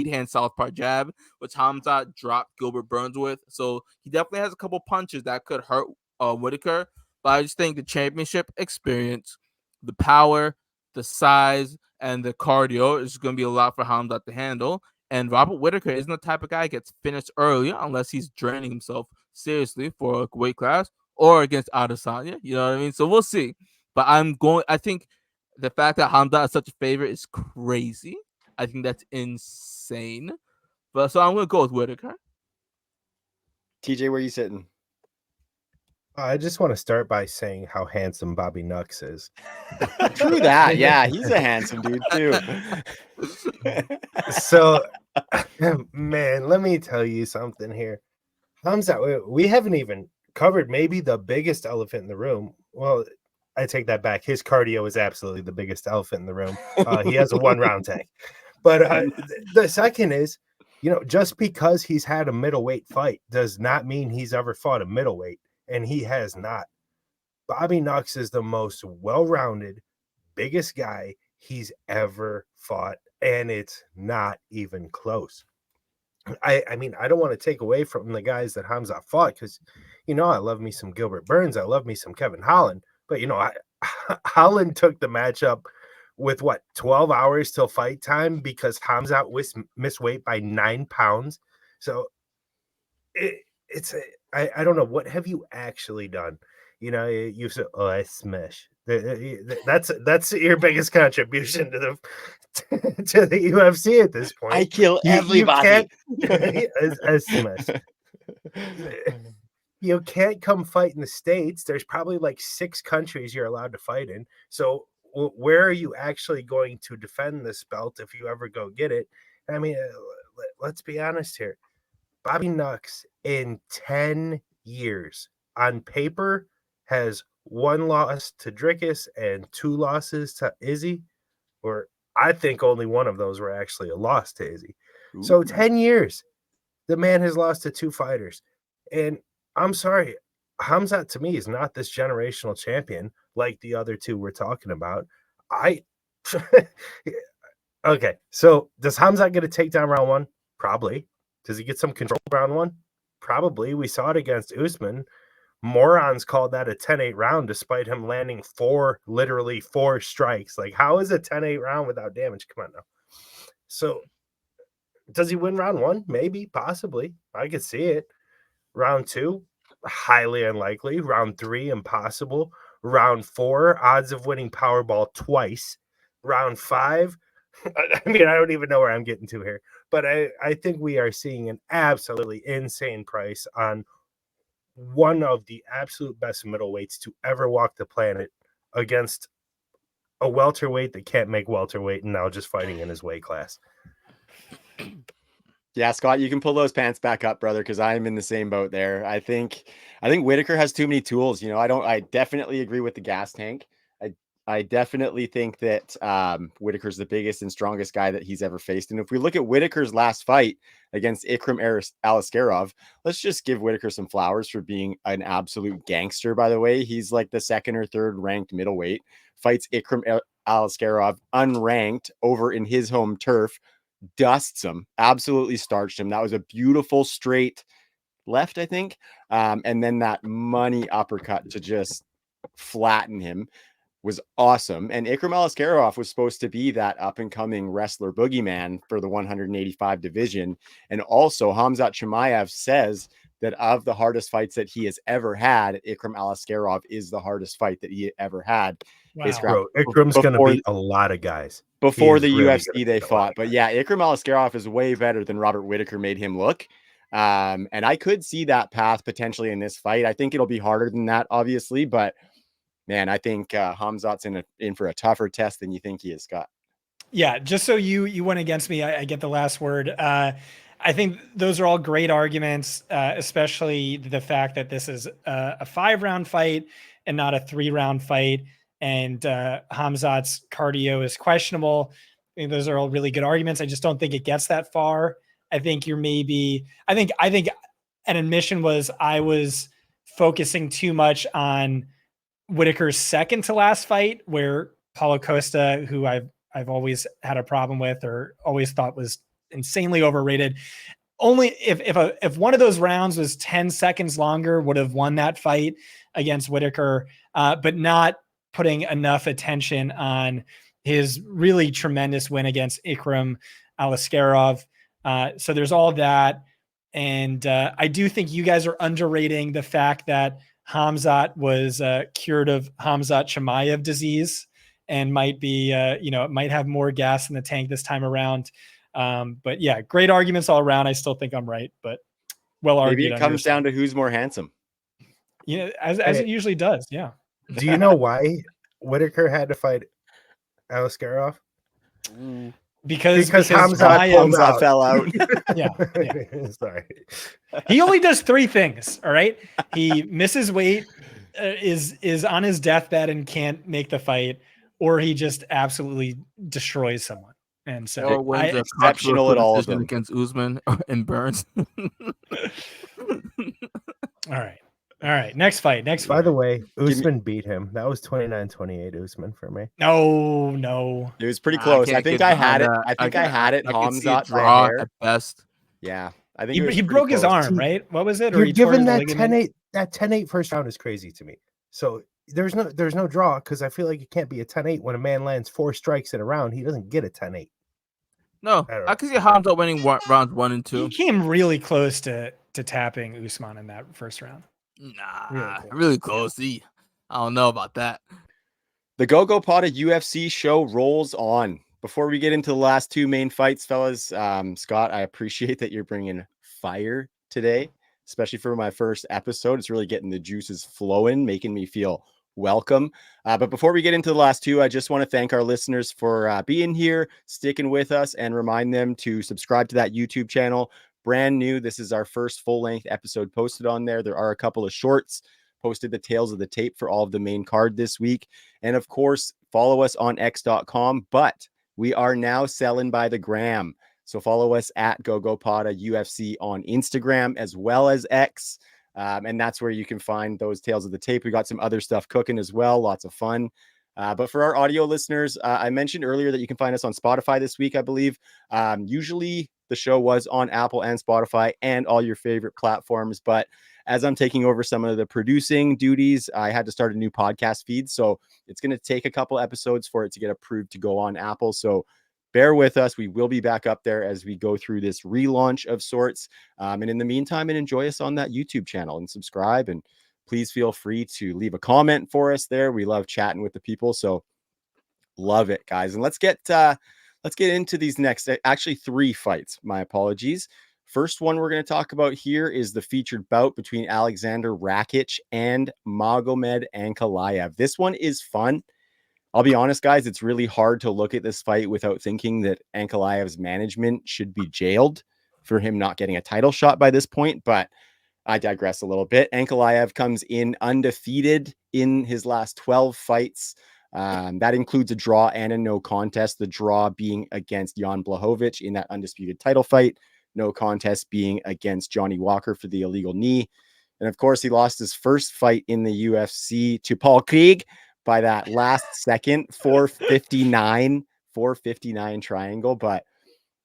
hand southpaw jab, which Khamzat dropped Gilbert Burns with. So he definitely has a couple punches that could hurt Whittaker. But I just think the championship experience, the power, the size, and the cardio is going to be a lot for Khamzat to handle. And Robert Whittaker isn't the type of guy that gets finished early unless he's draining himself seriously for a weight class or against Adesanya. You know what I mean? So we'll see. But I think the fact that Khamzat is such a favorite is crazy. I think that's insane. But so I'm going to go with Whittaker. TJ, where are you sitting? I just want to start by saying how handsome Bobby Nux is. True that. Yeah, he's a handsome dude too. So, man, let me tell you something here. Khamzat, we haven't even covered maybe the biggest elephant in the room. Well, I take that back. His cardio is absolutely the biggest elephant in the room. He has a 1-round tank. But the second is, just because he's had a middleweight fight does not mean he's ever fought a middleweight, and he has not. Bobby Nux is the most well-rounded, biggest guy he's ever fought, and it's not even close. I mean, I don't want to take away from the guys that Khamzat fought, because, I love me some Gilbert Burns. I love me some Kevin Holland. But, Holland took the matchup with 12 hours till fight time because Khamzat missed weight by 9 pounds. So I don't know. What have you actually done? You said, I smash. That's your biggest contribution to the UFC at this point. I kill everybody. I smash. You can't come fight in the States. There's probably like 6 countries you're allowed to fight in. So where are you actually going to defend this belt if you ever go get it? I mean, let's be honest here. Bobby Nux in 10 years on paper has 1 loss to Drickus and 2 losses to Izzy, or I think only one of those were actually a loss to Izzy. So 10 years, the man has lost to 2 fighters. And I'm sorry, Khamzat to me is not this generational champion like the other 2 we're talking about. Okay, so does Khamzat get a takedown round 1? Probably. Does he get some control round 1? Probably. We saw it against Usman. Morons called that a 10-8 round despite him landing literally four strikes. Like, how is a 10-8 round without damage? Come on now. So does he win round 1? Maybe, possibly. I could see it. Round 2, highly unlikely. Round 3, impossible. Round 4, odds of winning Powerball twice. Round 5, I mean, I don't even know where I'm getting to here, but I think we are seeing an absolutely insane price on one of the absolute best middleweights to ever walk the planet against a welterweight that can't make welterweight and now just fighting in his weight class. Yeah, Scott, you can pull those pants back up, brother, because I'm in the same boat there. I think Whitaker has too many tools. You know, I definitely agree with the gas tank. I definitely think that Whitaker's the biggest and strongest guy that he's ever faced. And if we look at Whitaker's last fight against Ikram Aleksander, let's just give Whitaker some flowers for being an absolute gangster, by the way. He's like the 2nd or 3rd ranked middleweight, fights Ikram Aleksander unranked over in his home turf, dusts him, absolutely starched him. That was a beautiful straight left, I think. And then that money uppercut to just flatten him was awesome. And Ikram Aleksander was supposed to be that up-and-coming wrestler boogeyman for the 185 division. And also, Khamzat Chimaev says that of the hardest fights that he has ever had, Ikram Aleksander is the hardest fight that he ever had. Wow. Bro, Ikram's going to beat a lot of guys. Before the really UFC they fought. But yeah, Ikram Aleksander is way better than Robert Whitaker made him look. And I could see that path potentially in this fight. I think it'll be harder than that, obviously, but man, I think Khamzat's in for a tougher test than you think he is, Scott. Yeah, just so you went against me, I get the last word. I think those are all great arguments, especially the fact that this is a 5-round fight and not a 3-round fight. And Khamzat's cardio is questionable. I mean, those are all really good arguments. I just don't think it gets that far. I think I think an admission was I was focusing too much on Whitaker's second to last fight, where Paulo Costa, who I've always had a problem with or always thought was insanely overrated, only if one of those rounds was 10 seconds longer, would have won that fight against Whitaker, but not putting enough attention on his really tremendous win against Ikram Aleksander. So there's all that. And I do think you guys are underrating the fact that Khamzat was cured of Khamzat Chimaev disease and might be, might have more gas in the tank this time around. But yeah, great arguments all around. I still think I'm right, but well argued. Maybe it comes down to who's more handsome. Yeah, as it usually does. Yeah. Do you know why Whitaker had to fight Aleksander? Because Khamzat fell out. Yeah. Sorry. He only does 3 things. All right. He misses weight, is on his deathbed and can't make the fight, or he just absolutely destroys someone. And so or wins a exceptional at all of them against Usman and Burns. All right. Next fight. By the way, Usman beat him. That was 29-28 Usman for me. No. It was pretty close. I think I had it. I think I had it. Khamzat draw at best. Yeah. I think he broke his arm, right? What was it? Or You're he tore given his that ligament? 10-8. That 10-8 first round is crazy to me. So there's no draw because I feel like it can't be a 10-8 when a man lands 4 strikes in a round. He doesn't get a 10-8. No, I can see Khamzat winning rounds 1 and 2. He came really close to tapping Usman in that first round. Nah, really close. I don't know about that. The GogoPoda UFC show rolls on. Before we get into the last 2 main fights, fellas, Scott, I appreciate that you're bringing fire today, especially for my first episode. It's really getting the juices flowing, making me feel welcome. But before we get into the last two, I just want to thank our listeners for being here, sticking with us, and remind them to subscribe to that YouTube channel. Brand new. This is our first full-length episode posted on there. There are a couple of shorts posted, the tails of the tape for all of the main card this week. And of course, follow us on x.com, but we are now selling by the gram. So follow us at GogoPoda UFC on Instagram as well as X. And that's where you can find those tails of the tape. We got some other stuff cooking as well. Lots of fun. But for our audio listeners, I mentioned earlier that you can find us on Spotify this week, I believe. Usually the show was on Apple and Spotify and all your favorite platforms. But as I'm taking over some of the producing duties, I had to start a new podcast feed. So it's going to take a couple episodes for it to get approved to go on Apple. So bear with us. We will be back up there as we go through this relaunch of sorts. And in the meantime, enjoy us on that YouTube channel and subscribe. And please feel free to leave a comment for us there. We love chatting with the people. So love it, guys. And let's get into these next, actually 3 fights. My apologies. First one we're going to talk about here is the featured bout between Aleksander Rakic and Magomed Ankalaev. This one is fun. I'll be honest, guys, it's really hard to look at this fight without thinking that Ankalaev's management should be jailed for him not getting a title shot by this point, but I digress a little bit. Ankalaev comes in undefeated in his last 12 fights. That includes a draw and a no contest, the draw being against Jan Blachowicz in that undisputed title fight, no contest being against Johnny Walker for the illegal knee. And of course, he lost his first fight in the UFC to Paul Craig by that last second 459 triangle. But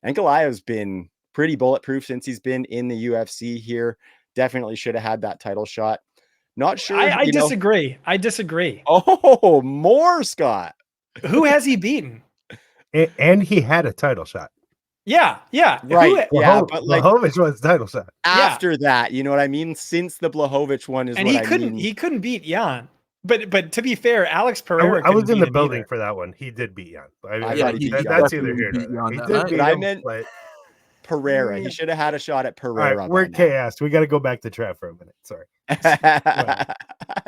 Ankalaev's been pretty bulletproof since he's been in the UFC here. Definitely should have had that title shot. Not sure. I disagree. I disagree. Oh, more, Scott. Who has he beaten? And he had a title shot. Yeah. Right. But like Blachowicz was the title shot. After that, you know what I mean? Since the Blachowicz one is and he couldn't beat Jan. But to be fair, Alex Pereira. I was in the building for that one. He did beat Jan. That's either here or there. He did beat him, but Pereira. He should have had a shot at Pereira. Right, we're chaos. We got to go back to Trev for a minute. Sorry.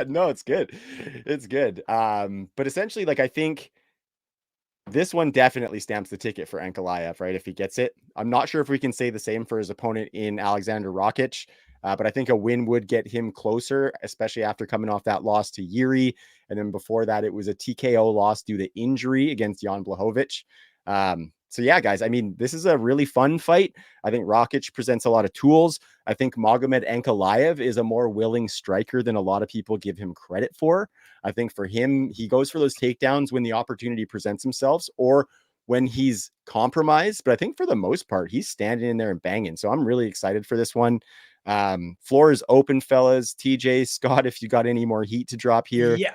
No, it's good. It's good. But essentially, like, I think this one definitely stamps the ticket for Ankalaev, right? If he gets it. I'm not sure if we can say the same for his opponent in Aleksander Rakic. But I think a win would get him closer, especially after coming off that loss to Yuri. And then before that, it was a TKO loss due to injury against Jan Blachowicz. So yeah, guys, I mean, this is a really fun fight. I think Rakic presents a lot of tools. I think Magomed Ankalaev is a more willing striker than a lot of people give him credit for. I think for him, he goes for those takedowns when the opportunity presents himself or when he's compromised. But I think for the most part, he's standing in there and banging. So I'm really excited for this one. Floor is open, fellas. TJ, Scott, if you got any more heat to drop here. Yeah.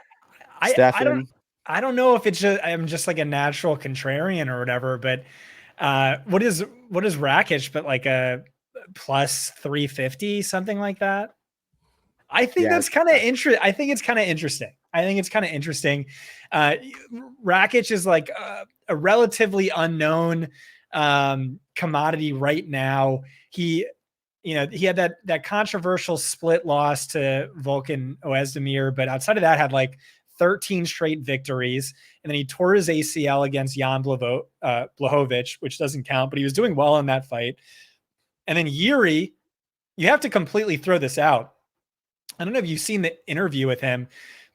I don't know if I'm just like a natural contrarian or whatever, but what is Rakic but like a plus 350, something like that? I think that's kind of interesting. I think it's kind of interesting. Rakic is like a relatively unknown commodity right now. He had that controversial split loss to Volkan Oezdemir, but outside of that had like 13 straight victories. And then he tore his ACL against Jan Blachowicz, which doesn't count, but he was doing well in that fight. And then Yuri, you have to completely throw this out. I don't know if you've seen the interview with him,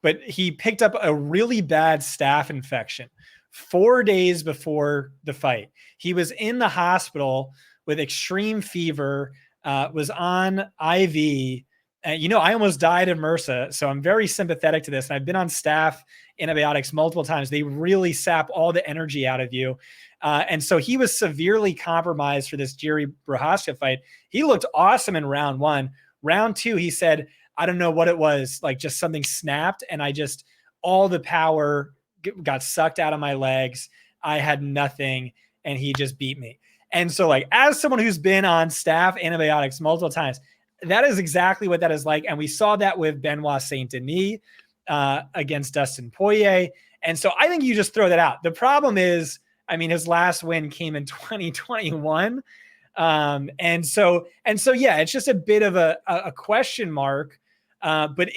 but he picked up a really bad staph infection 4 days before the fight. He was in the hospital with extreme fever, was on IV. I almost died of MRSA, so I'm very sympathetic to this. And I've been on staph antibiotics multiple times. They really sap all the energy out of you. And so he was severely compromised for this Jiri Prochazka fight. He looked awesome in round 1. Round 2, he said, I don't know what it was, like just something snapped. And all the power got sucked out of my legs. I had nothing. And he just beat me. And so like, as someone who's been on staph antibiotics multiple times, that is exactly what that is like. And we saw that with Benoit Saint-Denis against Dustin Poirier. And so I think you just throw that out. The problem is, his last win came in 2021. And so, yeah, it's just a bit of a question mark But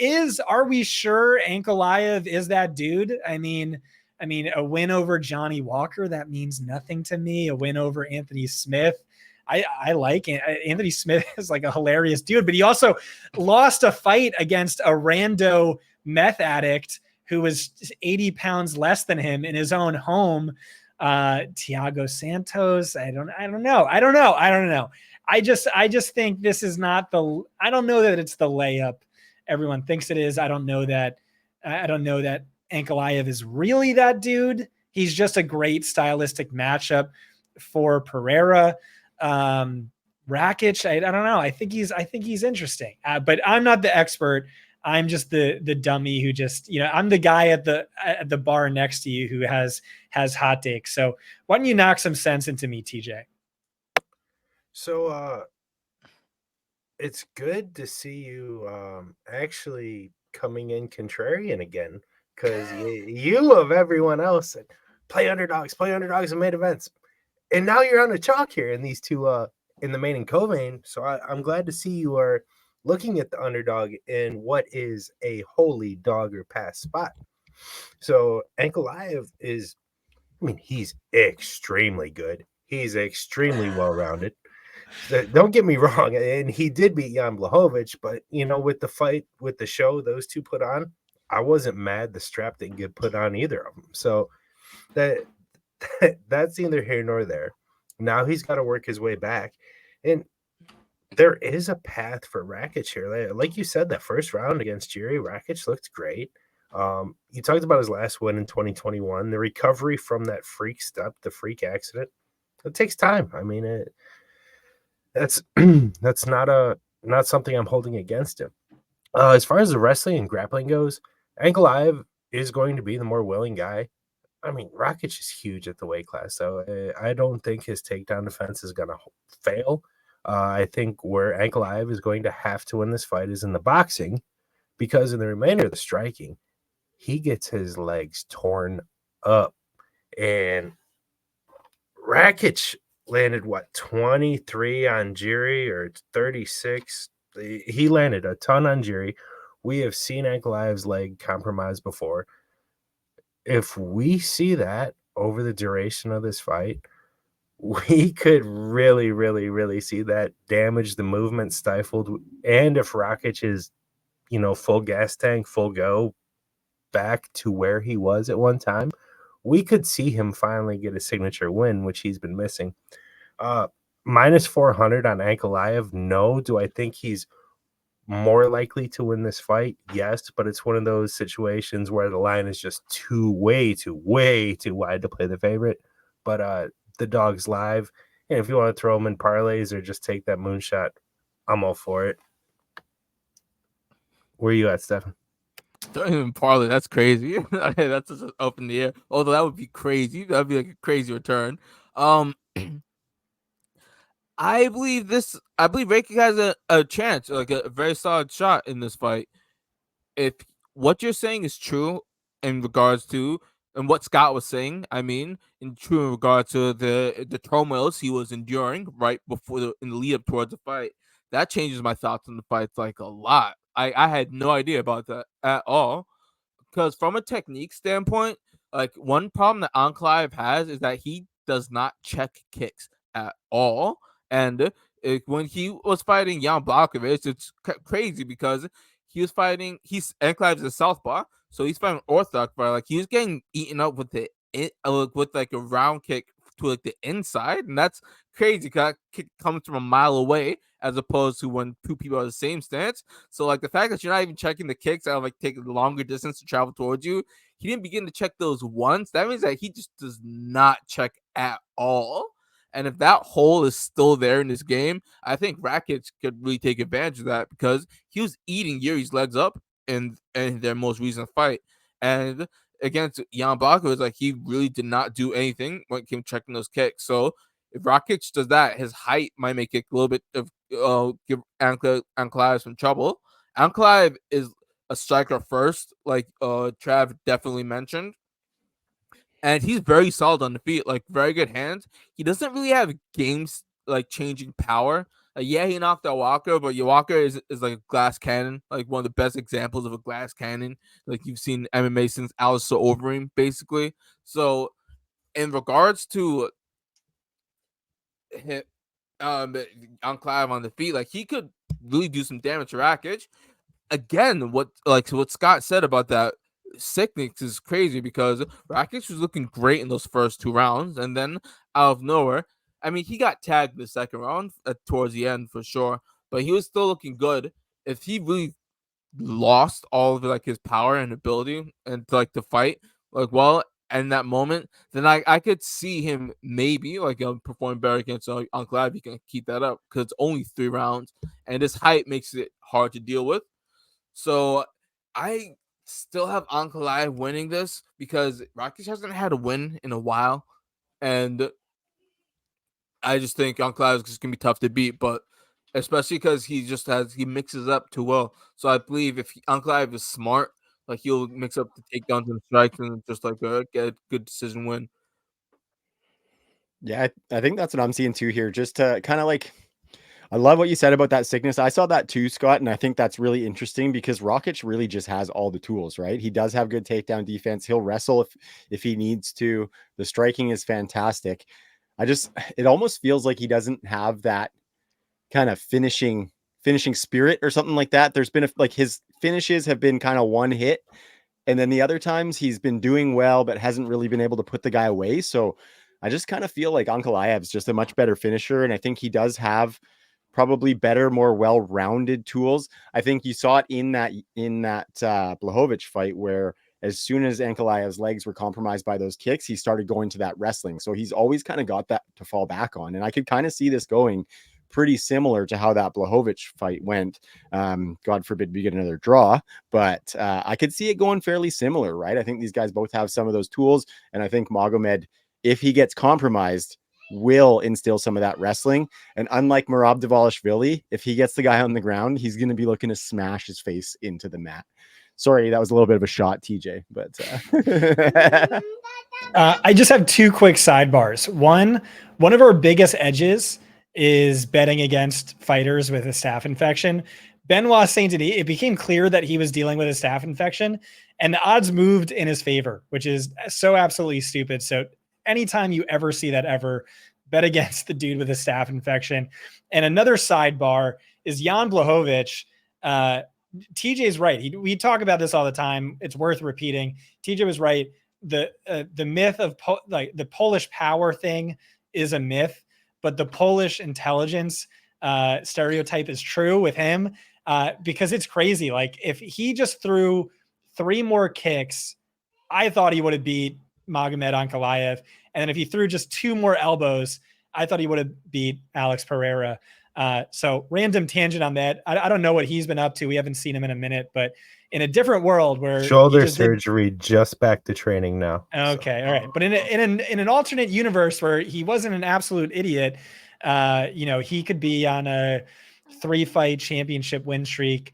are we sure Ankalaev is that dude? I mean, a win over Johnny Walker, that means nothing to me. A win over Anthony Smith. I like it. Anthony Smith is like a hilarious dude, but he also lost a fight against a rando meth addict who was 80 pounds less than him in his own home. Thiago Santos. I don't know. I just think this is not I don't know that it's the layup everyone thinks it is. I don't know that Ankalaev is really that dude. He's just a great stylistic matchup for Pereira. Rakic, I don't know. I think he's interesting, but I'm not the expert. I'm just the dummy who just, I'm the guy at the bar next to you who has hot takes. So why don't you knock some sense into me, TJ? So it's good to see you actually coming in contrarian again, because you of everyone else said play underdogs in main events, and now you're on the chalk here in these two in the main and co-main. So I'm glad to see you are looking at the underdog in what is a holy dog or pass spot. So Ankalaev is, he's extremely good. He's extremely well-rounded. Don't get me wrong, and he did beat Jan Blachowicz, but with the fight, with the show those two put on, I wasn't mad the strap didn't get put on either of them. So that's neither here nor there. Now he's got to work his way back, and there is a path for Rakic here. Like you said, that first round against Jiri, Rakic looked great. You talked about his last win in 2021, the recovery from that freak step, the freak accident. It takes time. That's not something I'm holding against him. As far as the wrestling and grappling goes, Ankalaev is going to be the more willing guy. Rakic is huge at the weight class, so I don't think his takedown defense is going to fail. I think where Ankalaev is going to have to win this fight is in the boxing, because in the remainder of the striking, he gets his legs torn up. And Rakic landed 23 on Jiri, or 36. He landed a ton on Jiri. We have seen Ankalaev's leg compromised before. If we see that over the duration of this fight, we could really, really, really see that damage, the movement stifled. And if Rakic is, full gas tank, full go, back to where he was at one time, we could see him finally get a signature win, which he's been missing. Minus 400 on Ankalaev. No. Do I think he's more likely to win this fight? Yes, but it's one of those situations where the line is just way too wide to play the favorite. But the dog's live, and if you want to throw them in parlays or just take that moonshot, I'm all for it. Where are you at, Stefan? Don't even parlay. That's crazy. That's just up in the air. Although that would be crazy. That'd be like a crazy return. I believe Rakic has a chance, like a very solid shot in this fight. If what you're saying is true in regards to, and what Scott was saying, in regards to the turmoils he was enduring right before in the lead up towards the fight, that changes my thoughts on the fights like a lot. I had no idea about that at all, because from a technique standpoint, like one problem that Ankalaev has is that he does not check kicks at all. And when he was fighting Jan Blachowicz, it's crazy because Ankalaev is a southpaw, so he's fighting orthodox, but like he was getting eaten up with like a round kick to like the inside, and that's crazy because that kick comes from a mile away, as opposed to when two people are the same stance. So like the fact that you're not even checking the kicks out of like take a longer distance to travel towards you, he didn't begin to check those once. That means that he just does not check at all. And if that hole is still there in this game, I think Rakic could really take advantage of that, because he was eating Yuri's legs up in their most recent fight. And against Jan Blachowicz, like he really did not do anything when it came checking those kicks. So if Rakic does that, his height might make it a little bit of give Ankalaev some trouble. Ankalaev is a striker first, like Trav definitely mentioned. And he's very solid on the feet, like very good hands. He doesn't really have games like changing power Yeah, he knocked out Walker, but your Walker is like a glass cannon, like one of the best examples of a glass cannon, like you've seen MMA since Alistair Overeem, basically. So, in regards to hit Ankalaev on the feet, like he could really do some damage to Rakic. Again, what Scott said about that sickness is crazy because Rakic was looking great in those first 2 rounds, and then out of nowhere, I mean, he got tagged in the second round towards the end for sure, but he was still looking good. If he really lost all of like his power and ability and to fight like well in that moment, then I could see him maybe perform better against Uncle If he can keep that up because it's only 3 rounds and his height makes it hard to deal with. So I still have Ankalaev winning this because Rakic hasn't had a win in a while, and I just think Ankalaev is just gonna be tough to beat. But especially because he mixes up too well. So I believe if Ankalaev is smart, like he'll mix up the takedowns and strikes and just get a good decision win. Yeah, I think that's what I'm seeing too here. Just to kind of I love what you said about that sickness. I saw that too, Scott, and I think that's really interesting because Rakic really just has all the tools, right? He does have good takedown defense. He'll wrestle if he needs to. The striking is fantastic. It almost feels like he doesn't have that kind of finishing spirit or something like that. There's been his finishes have been kind of one hit, and then the other times he's been doing well, but hasn't really been able to put the guy away. So I just kind of feel like Ankalaev's just a much better finisher, and I think he does have probably better, more well-rounded tools. I think you saw it in that Blachowicz fight where as soon as Ankalaev's legs were compromised by those kicks, he started going to that wrestling. So he's always kind of got that to fall back on. And I could kind of see this going pretty similar to how that Blachowicz fight went. God forbid we get another draw, but I could see it going fairly similar, right? I think these guys both have some of those tools. And I think Magomed, if he gets compromised, will instill some of that wrestling. And unlike Merab Dvalishvili, if he gets the guy on the ground, he's going to be looking to smash his face into the mat. Sorry, that was a little bit of a shot, TJ, but I just have 2 quick sidebars. One of our biggest edges is betting against fighters with a staph infection. Benoit Saint-Denis, it became clear that he was dealing with a staph infection and the odds moved in his favor, which is so absolutely stupid. So anytime you ever see that ever, bet against the dude with a staph infection. And another sidebar is Jan Blachowicz. TJ's right. We talk about this all the time. It's worth repeating. TJ was right. The myth of the Polish power thing is a myth, but the Polish intelligence stereotype is true with him because it's crazy. Like if he just threw 3 more kicks, I thought he would have beat Magomed Ankalaev. And then if he threw just 2 more elbows, I thought he would have beat Alex Pereira. So random tangent on that. I don't know what he's been up to. We haven't seen him in a minute, but in a different world where shoulder surgery, just back to training now. Okay. So. All right. But in an alternate universe where he wasn't an absolute idiot, he could be on a 3-fight championship win streak.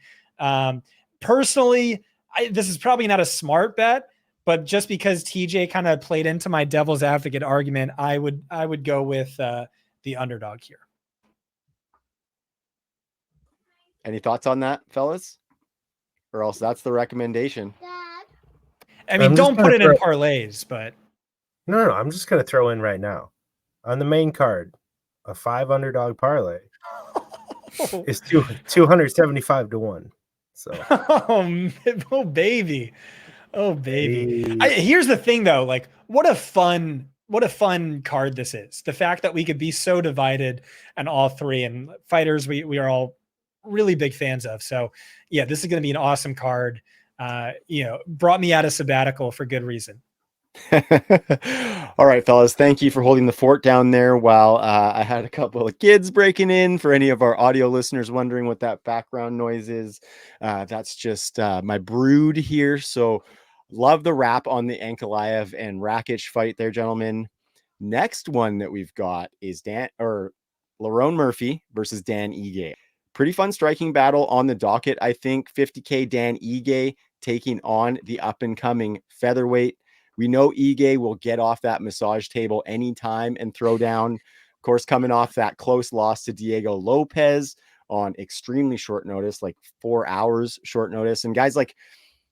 Personally, this is probably not a smart bet, but just because TJ kind of played into my devil's advocate argument, I would go with the underdog here. Any thoughts on that, fellas? Or else that's the recommendation. I mean, don't put it in parlays, but no, I'm just gonna throw in right now on the main card a 5 underdog parlay is 275 to 1. So oh baby. Here's the thing though, like what a fun card this is. The fact that we could be so divided on all 3 and fighters we are all really big fans of. So yeah, this is going to be an awesome card. Brought me out of sabbatical for good reason. All right, fellas, thank you for holding the fort down there while I had a couple of kids breaking in. For any of our audio listeners wondering what that background noise is, that's just my brood here. So love the wrap on the Ankalaev and Rakic fight there, gentlemen. Next one that we've got is Lerone Murphy versus Dan Ige. Pretty fun striking battle on the docket. I think 50K Dan Ige taking on the up-and-coming featherweight. We know Ige will get off that massage table anytime and throw down, Of course, coming off that close loss to Diego Lopez on extremely short notice, like 4 hours short notice. And guys, like,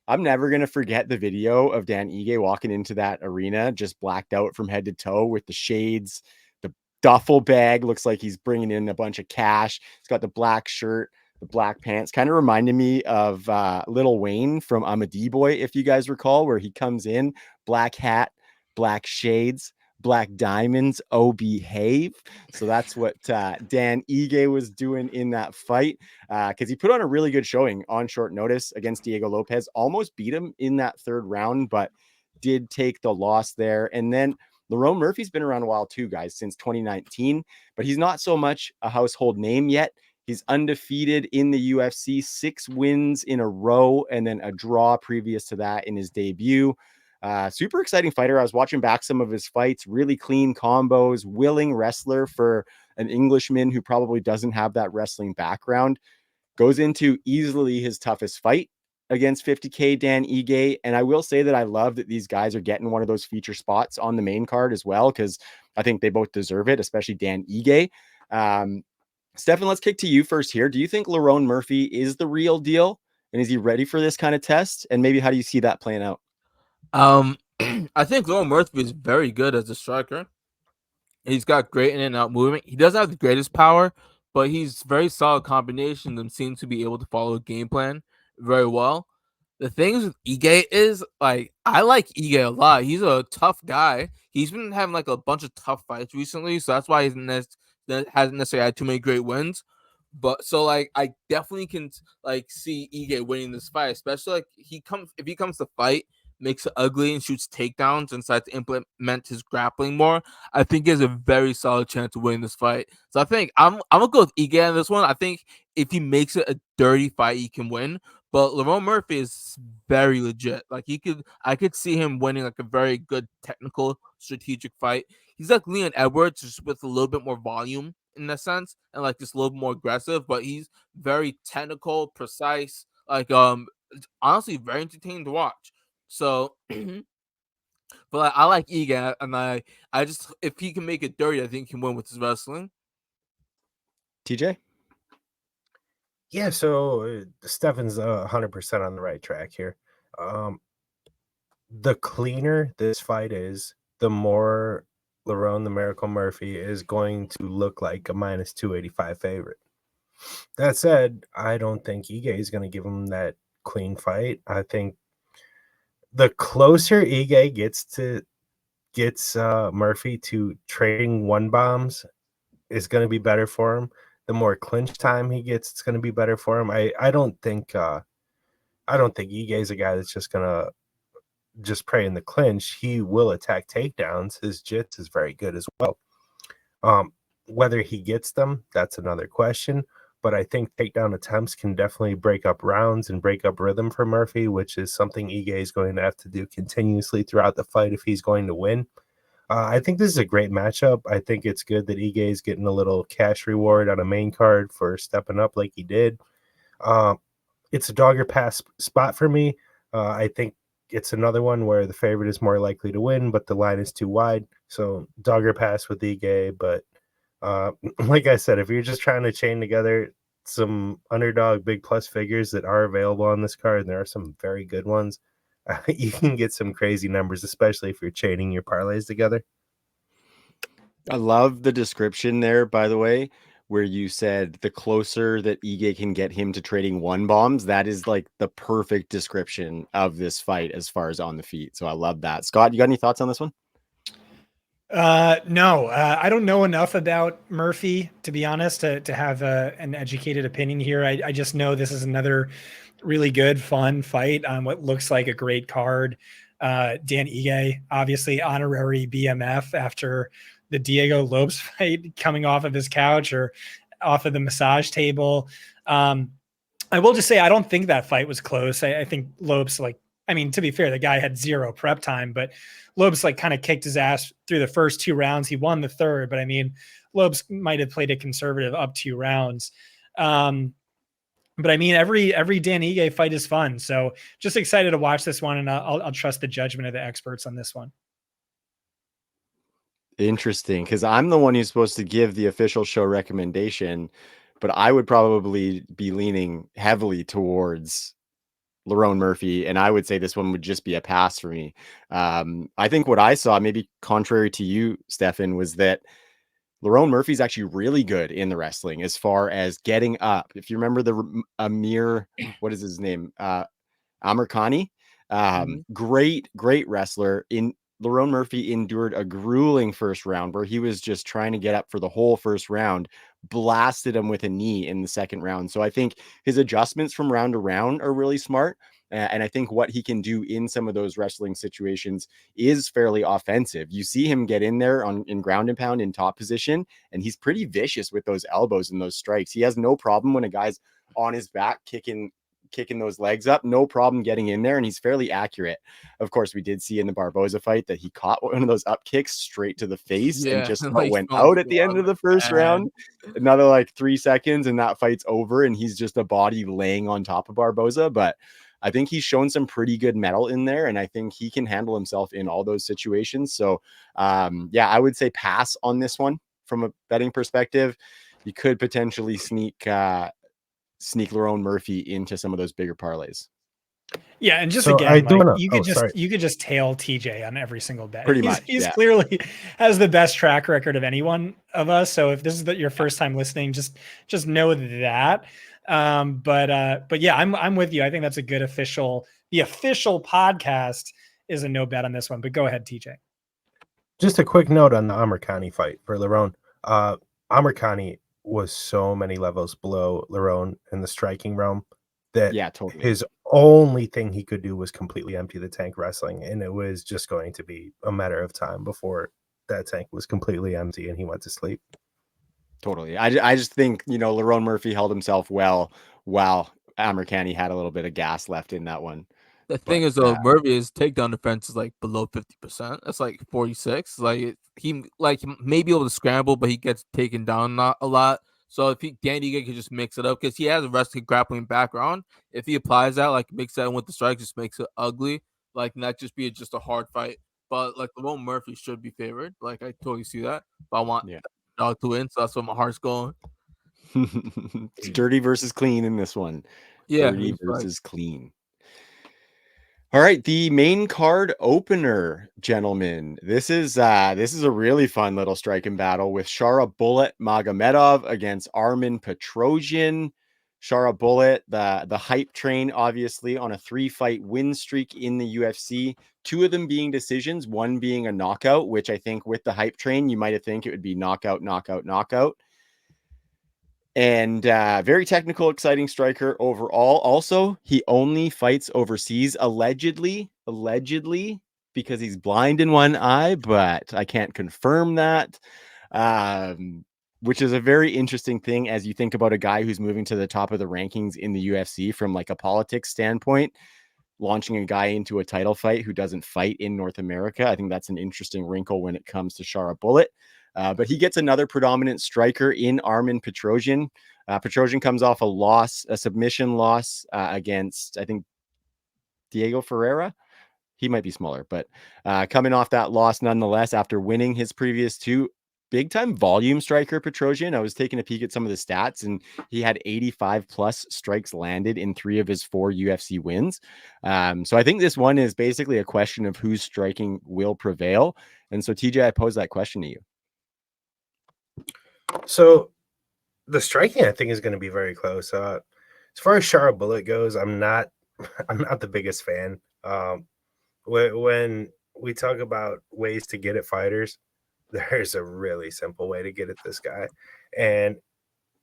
I'm never going to forget the video of Dan Ige walking into that arena, just blacked out from head to toe with the shades, the duffel bag. Looks like he's bringing in a bunch of cash. He's got the black shirt, the black pants. Kind of reminded me of Lil Wayne from I'm a D-Boy, if you guys recall, where he comes in, black hat, black shades, black diamonds, oh behave. So that's what Dan Ige was doing in that fight, because he put on a really good showing on short notice against Diego Lopez, almost beat him in that third round, but did take the loss there. And then Lerone Murphy's been around a while too, guys, since 2019, but he's not so much a household name yet. He's undefeated in the UFC, 6 wins in a row, and then a draw previous to that in his debut. Super exciting fighter. I was watching back some of his fights, really clean combos, willing wrestler for an Englishman who probably doesn't have that wrestling background. Goes into easily his toughest fight against 50K Dan Ige. And I will say that I love that these guys are getting one of those feature spots on the main card as well, because I think they both deserve it, especially Dan Ige. Stefan, let's kick to you first here. Do you think Lerone Murphy is the real deal? And is he ready for this kind of test? And maybe how do you see that playing out? I think Lerone Murphy is very good as a striker. He's got great in and out movement. He doesn't have the greatest power, but he's very solid combination and seems to be able to follow a game plan very well. The things with Ige is, like, I like Ige a lot. He's a tough guy. He's been having like a bunch of tough fights recently, so that's why he's hasn't necessarily had too many great wins. But so, like, I definitely can like see Ige winning this fight, especially like if he comes to fight, makes it ugly and shoots takedowns and decides to implement his grappling more. I think he has a very solid chance of winning this fight. So I think I'm gonna go with Ige on this one. I think if he makes it a dirty fight, he can win. But Lerone Murphy is very legit. Like, I could see him winning like a very good technical, strategic fight. He's like Leon Edwards, just with a little bit more volume in that sense, and like just a little more aggressive. But he's very technical, precise. Like, honestly, very entertaining to watch. So, but I like Ige, and I just, if he can make it dirty, I think he can win with his wrestling. TJ? Yeah, so Stefan's 100% on the right track here. The cleaner this fight is, the more Lerone the Miracle Murphy is going to look like a minus 285 favorite. That said, I don't think Ige is going to give him that clean fight. I think the closer Ige gets Murphy to trading one bombs is going to be better for him. The more clinch time he gets, it's going to be better for him. I don't think Ige is a guy that's just going to just prey in the clinch. He will attack takedowns. His jits is very good as well. Whether he gets them, that's another question. But I think takedown attempts can definitely break up rounds and break up rhythm for Murphy, which is something Ige is going to have to do continuously throughout the fight if he's going to win. I think this is a great matchup. I think it's good that Ige is getting a little cash reward on a main card for stepping up like he did. It's a dogger pass spot for me. I think it's another one where the favorite is more likely to win, but the line is too wide. So dogger pass with Ige. But like I said, if you're just trying to chain together some underdog big plus figures that are available on this card, and there are some very good ones, you can get some crazy numbers, especially if you're chaining your parlays together. I love the description there, by the way, where you said the closer that Ige can get him to trading one bombs. That is like the perfect description of this fight as far as on the feet. So I love that. Scott, you got any thoughts on this one? No, I don't know enough about Murphy, to be honest, to have an educated opinion here. I just know this is another really good, fun fight on what looks like a great card. Dan Ige, obviously honorary BMF after the Diego Lopes fight, coming off of his couch or off of the massage table. I will just say, I don't think that fight was close. I think Lopes, to be fair, the guy had zero prep time, but Lopes kind of kicked his ass through the first 2 rounds. He won the third, but Lopes might have played a conservative up 2 rounds. But every Dan Ige fight is fun. So just excited to watch this one, and I'll trust the judgment of the experts on this one. Interesting, because I'm the one who's supposed to give the official show recommendation, but I would probably be leaning heavily towards Lerone Murphy, and I would say this one would just be a pass for me. I think what I saw, maybe contrary to you, Stefan, was that Lerone Murphy's actually really good in the wrestling as far as getting up. If you remember the Amir, what is his name? Amir Khani, great wrestler. In Lerone Murphy endured a grueling first round where he was just trying to get up for the whole first round, blasted him with a knee in the second round. So I think his adjustments from round to round are really smart. And I think what he can do in some of those wrestling situations is fairly offensive. You see him get in there in ground and pound in top position, and he's pretty vicious with those elbows and those strikes. He has no problem when a guy's on his back kicking those legs up, no problem getting in there, and he's fairly accurate. Of course, we did see in the Barboza fight that he caught one of those up kicks straight to the face and just like, went out at the end of the first round. Another like 3 seconds and that fight's over, and he's just a body laying on top of Barboza. But I think he's shown some pretty good metal in there, and I think he can handle himself in all those situations. So yeah, I would say pass on this one from a betting perspective. You could potentially sneak Lerone Murphy into some of those bigger parlays. Yeah, and just So again, I like, you could just tail TJ on every single bet. Pretty much, he's yeah. clearly has the best track record of anyone of us. So if this is your first time listening, just know that. But yeah, I'm with you. I think that's a good the official podcast is a no bet on this one. But go ahead, TJ. Just a quick note on the Amir Khani fight for Lerone. Amir Khani was so many levels below Lerone in the striking realm that totally. His only thing he could do was completely empty the tank wrestling, and it was just going to be a matter of time before that tank was completely empty and he went to sleep. Totally. I just think, Lerone Murphy held himself well while Amir Khani had a little bit of gas left in that one. The thing is, though, Murphy's takedown defense is like below 50%. That's like 46. Like he may be able to scramble, but he gets taken down not a lot. So if Danny can just mix it up, because he has a wrestling grappling background. If he applies that, like mix that in with the strike, just makes it ugly. Like not just be just a hard fight. But like Lerone Murphy should be favored. Like I totally see that. But I want dog to win, so that's where my heart's going. It's dirty versus clean in this one. Yeah, dirty versus clean. All right, the main card opener, gentlemen. This is a really fun little striking battle with Shara Bullet Magomedov against Armen Petrosyan. Shara Bullet, the hype train, obviously on a 3-fight win streak in the UFC. 2 of them being decisions, 1 being a knockout, which I think with the hype train, you might have think it would be knockout, knockout, knockout. And very technical, exciting striker overall. Also, he only fights overseas, allegedly, because he's blind in one eye, but I can't confirm that, which is a very interesting thing as you think about a guy who's moving to the top of the rankings in the UFC from like a politics standpoint, launching a guy into a title fight who doesn't fight in North America. I think that's an interesting wrinkle when it comes to Shara Bullet. But he gets another predominant striker in Armen Petrosyan. Petrosyan comes off a submission loss against, I think, Diego Ferreira. He might be smaller, but coming off that loss nonetheless after winning his previous 2. Big-time volume striker, Petrosyan. I was taking a peek at some of the stats, and he had 85-plus strikes landed in 3 of his 4 UFC wins. So I think this one is basically a question of whose striking will prevail. And so, TJ, I pose that question to you. So the striking, I think, is going to be very close. As far as Shara Bullet goes, I'm not the biggest fan. When we talk about ways to get at fighters, there's a really simple way to get at this guy. And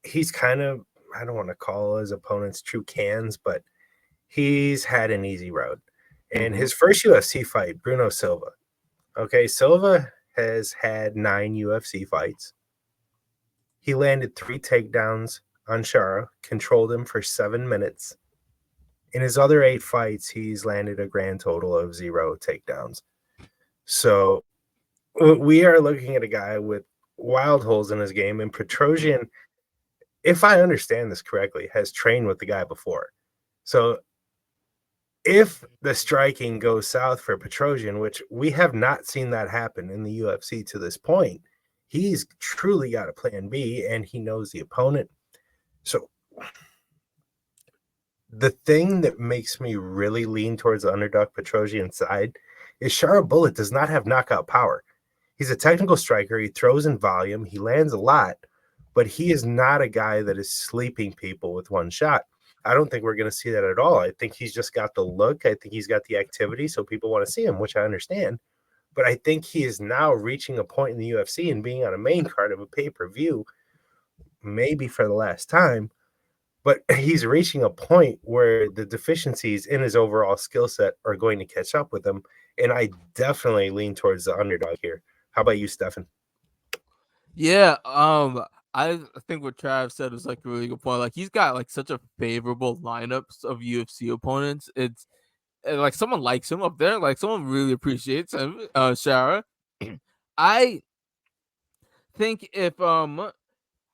he's kind of, I don't want to call his opponents true cans, but he's had an easy road. And his first UFC fight, Bruno Silva. Okay, Silva has had 9 UFC fights. He landed 3 takedowns on Shara, controlled him for 7 minutes. In his other 8 fights, he's landed a grand total of 0 takedowns. So we are looking at a guy with wild holes in his game. And Petrosyan, if I understand this correctly, has trained with the guy before. So if the striking goes south for Petrosian, which we have not seen that happen in the UFC to this point, he's truly got a plan B and he knows the opponent. So the thing that makes me really lean towards the underdog Petrosian side is Shara Bullet does not have knockout power. He's a technical striker. He throws in volume. He lands a lot, but he is not a guy that is sleeping people with one shot. I don't think we're going to see that at all. I think he's just got the look. I think he's got the activity, so people want to see him, which I understand. But I think he is now reaching a point in the UFC and being on a main card of a pay-per-view, maybe for the last time, but he's reaching a point where the deficiencies in his overall skill set are going to catch up with him. And I definitely lean towards the underdog here. How about you, Stefan? Yeah, I think what Trav said was like a really good point. Like he's got like such a favorable lineups of UFC opponents. It's like someone likes him up there. Like someone really appreciates him. Shara. I think if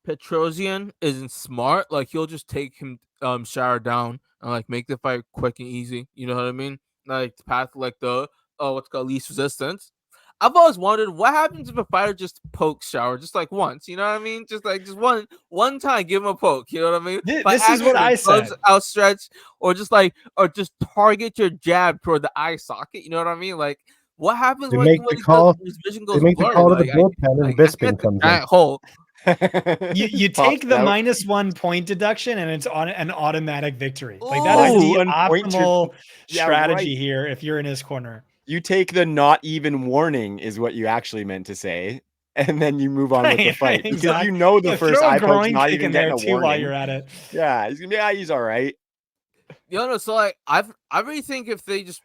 Petrosian isn't smart, like he'll just take him Shara down and like make the fight quick and easy. You know what I mean? Like the path like the what's called least resistance. I've always wondered what happens if a fighter just pokes Shara just like once, you know what I mean? Just one time, give him a poke, you know what I mean? This is what I said. Outstretched, or just target your jab toward the eye socket, you know what I mean? Like what happens They when make the call. his vision They goes make the blurry? call to Like, the bullpen, and Bisping comes in. giant hole. You Pops take the out. -1 point deduction and it's on an automatic victory. Like Ooh. that is the -1 point optimal Yeah, strategy right. here if you're in his corner. You take the not even warning is what you actually meant to say, and then you move on with the Right, fight because exactly. you know the Yeah, first throw a eye poke's groin not kick even in there getting a too while warning. you're at it. Yeah, he's gonna be he's all right. So like I really think if they just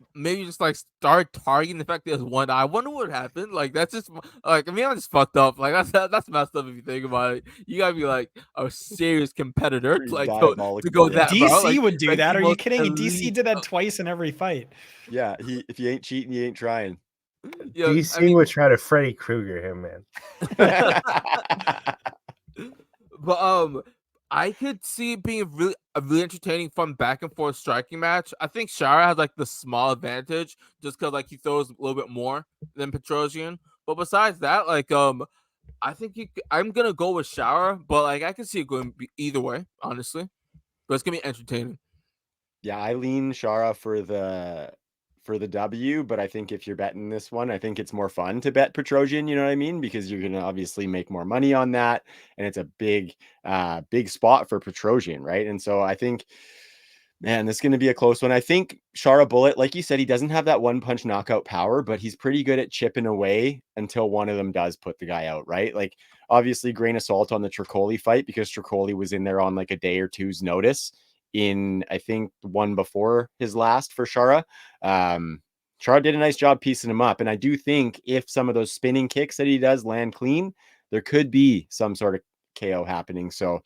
like start targeting the fact that there's one eye, I wonder what happened. Like that's just like I'm just fucked up. Like that's messed up if you think about it. You gotta be like a serious competitor Pretty to like diabolical, go yeah. that DC far. Like, would do like that. the Are you most kidding? DC elite- did that twice in every fight. Yeah, if you ain't cheating, you ain't trying. Yeah, DC would try to Freddy Krueger him, man. But I could see it being a really entertaining, fun back and forth striking match. I think Shara has like the small advantage just because like he throws a little bit more than Petrosian. But besides that, like I think I'm gonna go with Shara, but like I can see it going either way, honestly. But it's gonna be entertaining. Yeah, I lean Shara for the W, but I think if you're betting this one, I think it's more fun to bet Petrosian, you know what I mean? Because you're gonna obviously make more money on that, and it's a big spot for Petrosian, right? And so I think, man, this is gonna be a close one. I think Shara Bullet, like you said, he doesn't have that one punch knockout power, but he's pretty good at chipping away until one of them does put the guy out, right? Like obviously grain of salt on the Tricoli fight because Tricoli was in there on like a day or two's notice in I think one before his last for Shara. Shara did a nice job piecing him up. And I do think if some of those spinning kicks that he does land clean, there could be some sort of KO happening. So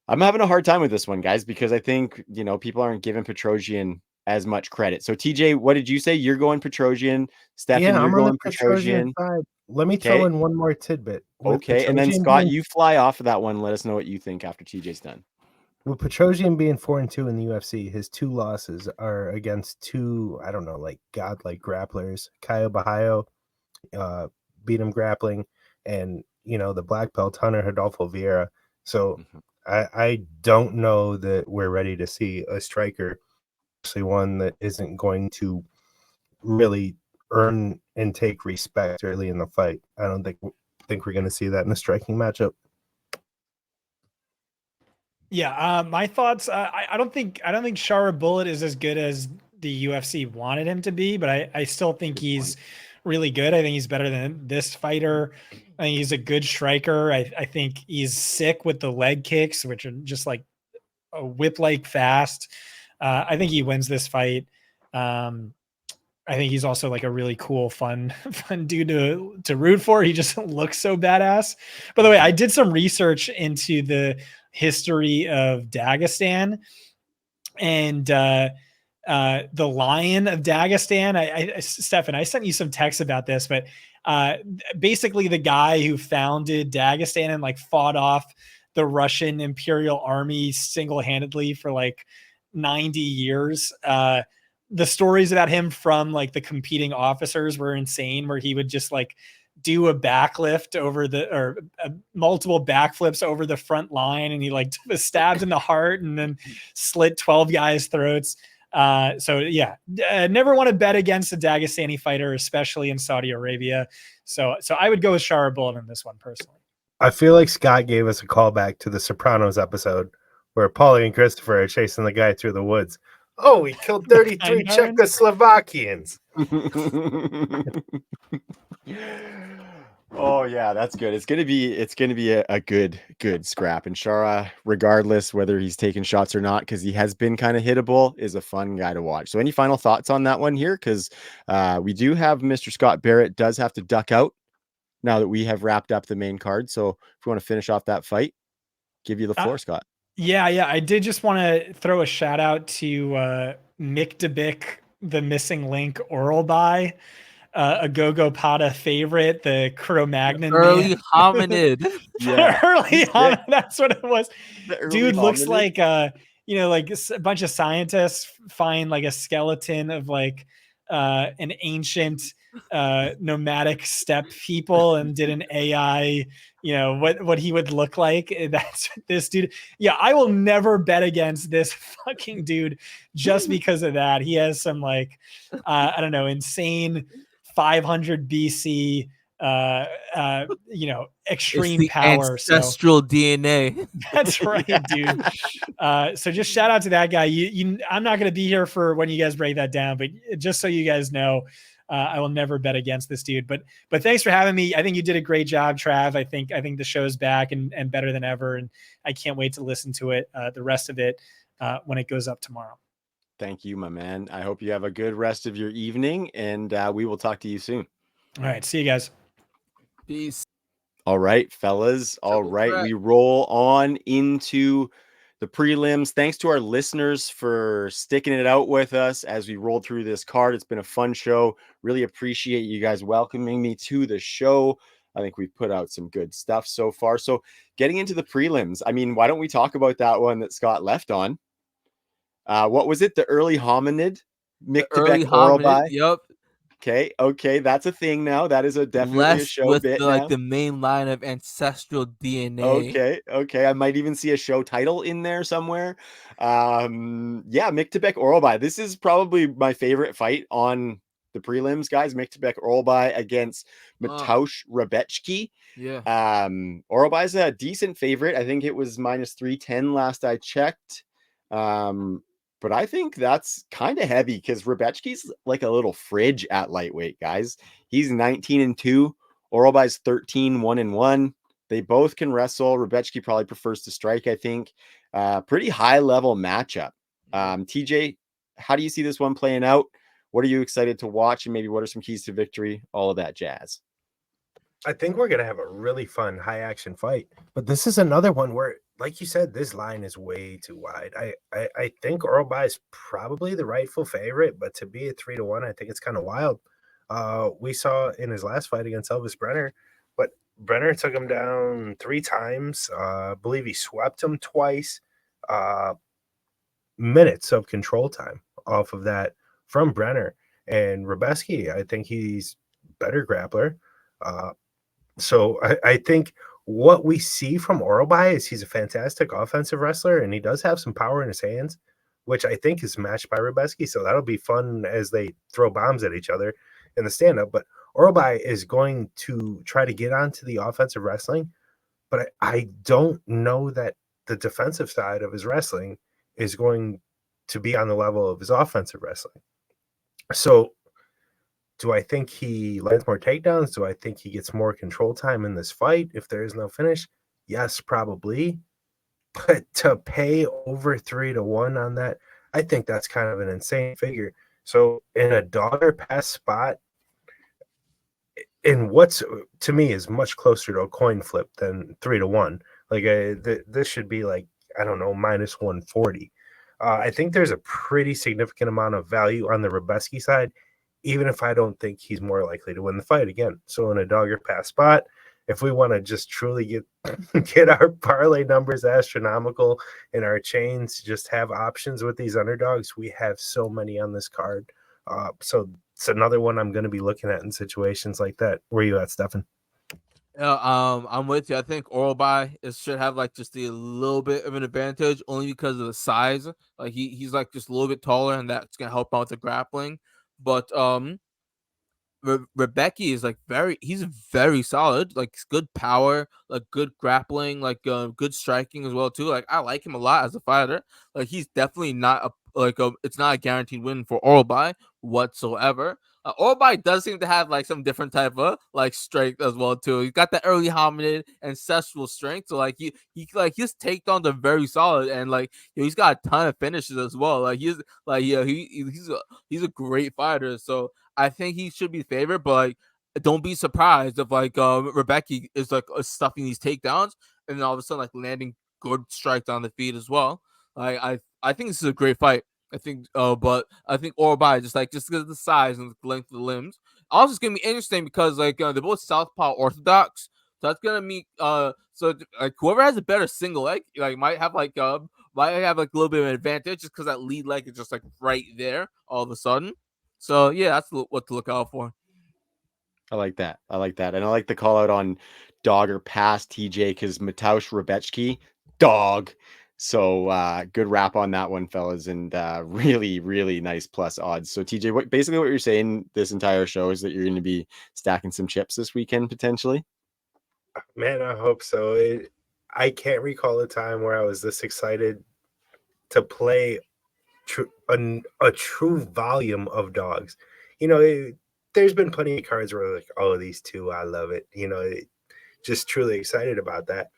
I'm having a hard time with this one, guys, because I think, people aren't giving Petrosian as much credit. So TJ, what did you say? You're going Petrosian. Stefan, Yeah, you're I'm on going the Petrosian Petrosian. side. Let me throw in one more tidbit. Okay. And then Petrosian Scott, being- you fly off of that one. Let us know what you think after TJ's done. With Petrosian being 4-2 in the UFC, his 2 losses are against 2, I don't know, like godlike grapplers. Caio Bahaio beat him grappling, and the black belt Hunter Rodolfo Vieira. So I don't know that we're ready to see a striker, especially one that isn't going to really earn and take respect early in the fight. I don't think we're going to see that in a striking matchup. Yeah, my thoughts. I don't think Shara Bullet is as good as the UFC wanted him to be, but I still think he's really good. I think he's better than this fighter. I think he's a good striker. I think he's sick with the leg kicks, which are just like a whip-like fast. I think he wins this fight. I think he's also like a really cool, fun dude to root for. He just looks so badass. By the way, I did some research into the history of Dagestan and the Lion of Dagestan. Stefan, I sent you some texts about this, but basically the guy who founded Dagestan and like fought off the Russian Imperial Army single-handedly for like 90 years the stories about him from like the competing officers were insane, where he would just like do a backlift over multiple backflips over the front line, and he like was stabbed in the heart and then slit 12 guys' throats. So yeah, never want to bet against a Dagestani fighter, especially in Saudi Arabia. So I would go with Shara Bullet in this one personally. I feel like Scott gave us a callback to the Sopranos episode where Paulie and Christopher are chasing the guy through the woods. Oh, he killed 33 Czechoslovakians. Oh yeah, that's good. It's gonna be a good scrap. And Shara, regardless whether he's taking shots or not, because he has been kind of hittable, is a fun guy to watch. So any final thoughts on that one here? Because we do have Mr. Scott Barrett does have to duck out now that we have wrapped up the main card. So if we want to finish off that fight, give you the floor, Scott. Yeah. I did just want to throw a shout out to Mick DeBick, the missing link oral by. A GogoPoda favorite, the Cro-Magnon early hominid. Yeah. Early hominid, that's what it was. Dude looks hominid. like like a bunch of scientists find like a skeleton of like an ancient nomadic steppe people and did an AI, what he would look like. That's this dude. Yeah, I will never bet against this fucking dude just because of that. He has some like I don't know, insane 500 BC extreme power, ancestral DNA. That's right, dude. So just shout out to that guy. I'm not going to be here for when you guys break that down, but just so you guys know, I will never bet against this dude. But thanks for having me. I think you did a great job, Trav. I think the show's back and better than ever, and I can't wait to listen to it, the rest of it, when it goes up tomorrow. Thank you, my man. I hope you have a good rest of your evening, and we will talk to you soon. All right. See you guys. Peace. All right, fellas. All right. We roll on into the prelims. Thanks to our listeners for sticking it out with us as we rolled through this card. It's been a fun show. Really appreciate you guys welcoming me to the show. I think we've put out some good stuff so far. So getting into the prelims, I mean, why don't we talk about that one that Scott left on? What was it? The early hominid? Mick DeBeck oral by? Yep. Okay, that's a thing now. That is definitely a show with bit like now. the main line of ancestral DNA. Okay. I might even see a show title in there somewhere. Yeah, Mick DeBeck oral by. This is probably my favorite fight on the prelims, guys. Mick DeBeck oral by against Mateusz Rebecki. Yeah. Oral by is a decent favorite. I think it was -310 last I checked. But I think that's kind of heavy because Rebecki's like a little fridge at lightweight, guys. He's 19-2. Oralby's 13-1-1. They both can wrestle. Rebecki probably prefers to strike, I think. Pretty high level matchup. TJ, how do you see this one playing out? What are you excited to watch? And maybe what are some keys to victory? All of that jazz. I think we're going to have a really fun high action fight, but this is another one where, like you said, this line is way too wide. I think Oralby is probably the rightful favorite, but to be at 3-1, I think it's kind of wild. We saw in his last fight against Elvis Brenner, but Brenner took him down 3 times. I believe he swept him twice. Minutes of control time off of that from Brenner. And Rebecki, I think he's better grappler. So I think what we see from Oralby is he's a fantastic offensive wrestler, and he does have some power in his hands, which I think is matched by Rebecki. So that'll be fun as they throw bombs at each other in the stand-up. But Oralby is going to try to get onto the offensive wrestling, but I don't know that the defensive side of his wrestling is going to be on the level of his offensive wrestling. So do I think he lands more takedowns? Do I think he gets more control time in this fight if there is no finish? Yes, probably. But to pay over 3-1 on that, I think that's kind of an insane figure. So in a dog or pass spot, in what's to me is much closer to a coin flip than 3-1. Like this should be like, I don't know, -140. I think there's a pretty significant amount of value on the Rebecki side, even if I don't think he's more likely to win the fight again. So in a dog or pass spot, if we want to just truly get get our parlay numbers astronomical and our chains just have options with these underdogs, we have so many on this card. So it's another one I'm going to be looking at in situations like that. Where you at, Stefan? Yeah, I'm with you. I think oral buy should have like just a little bit of an advantage only because of the size. Like he's like just a little bit taller, and that's gonna help out with the grappling. But Rebecca is like he's very solid, like good power, like good grappling, like good striking as well too. Like I like him a lot as a fighter. Like he's definitely not it's not a guaranteed win for Orbai whatsoever. Orbai does seem to have like some different type of like strength as well too. He's got that early hominid ancestral strength, so like he like his takedowns are very solid, and like he's got a ton of finishes as well. Like he's a great fighter, so I think he should be favored, but like, don't be surprised if like Rebecca is like stuffing these takedowns and then all of a sudden like landing good strikes on the feet as well. Like I think this is a great fight. I think but I think Orbai just because of the size and the length of the limbs. Also, it's gonna be interesting because like they're both southpaw orthodox, so that's gonna mean so like whoever has a better single leg like might have like a little bit of an advantage just because that lead leg is just like right there all of a sudden. So yeah, that's what to look out for. I like that. I like that. And I like the call out on dog or pass TJ because Mateusz Rebecki, dog. So good wrap on that one, fellas, and really, really nice plus odds. So TJ, basically what you're saying this entire show is that you're going to be stacking some chips this weekend potentially? Man, I hope so. I can't recall a time where I was this excited to play a true volume of dogs. There's been plenty of cards where like, oh, these two, I love it. Just truly excited about that.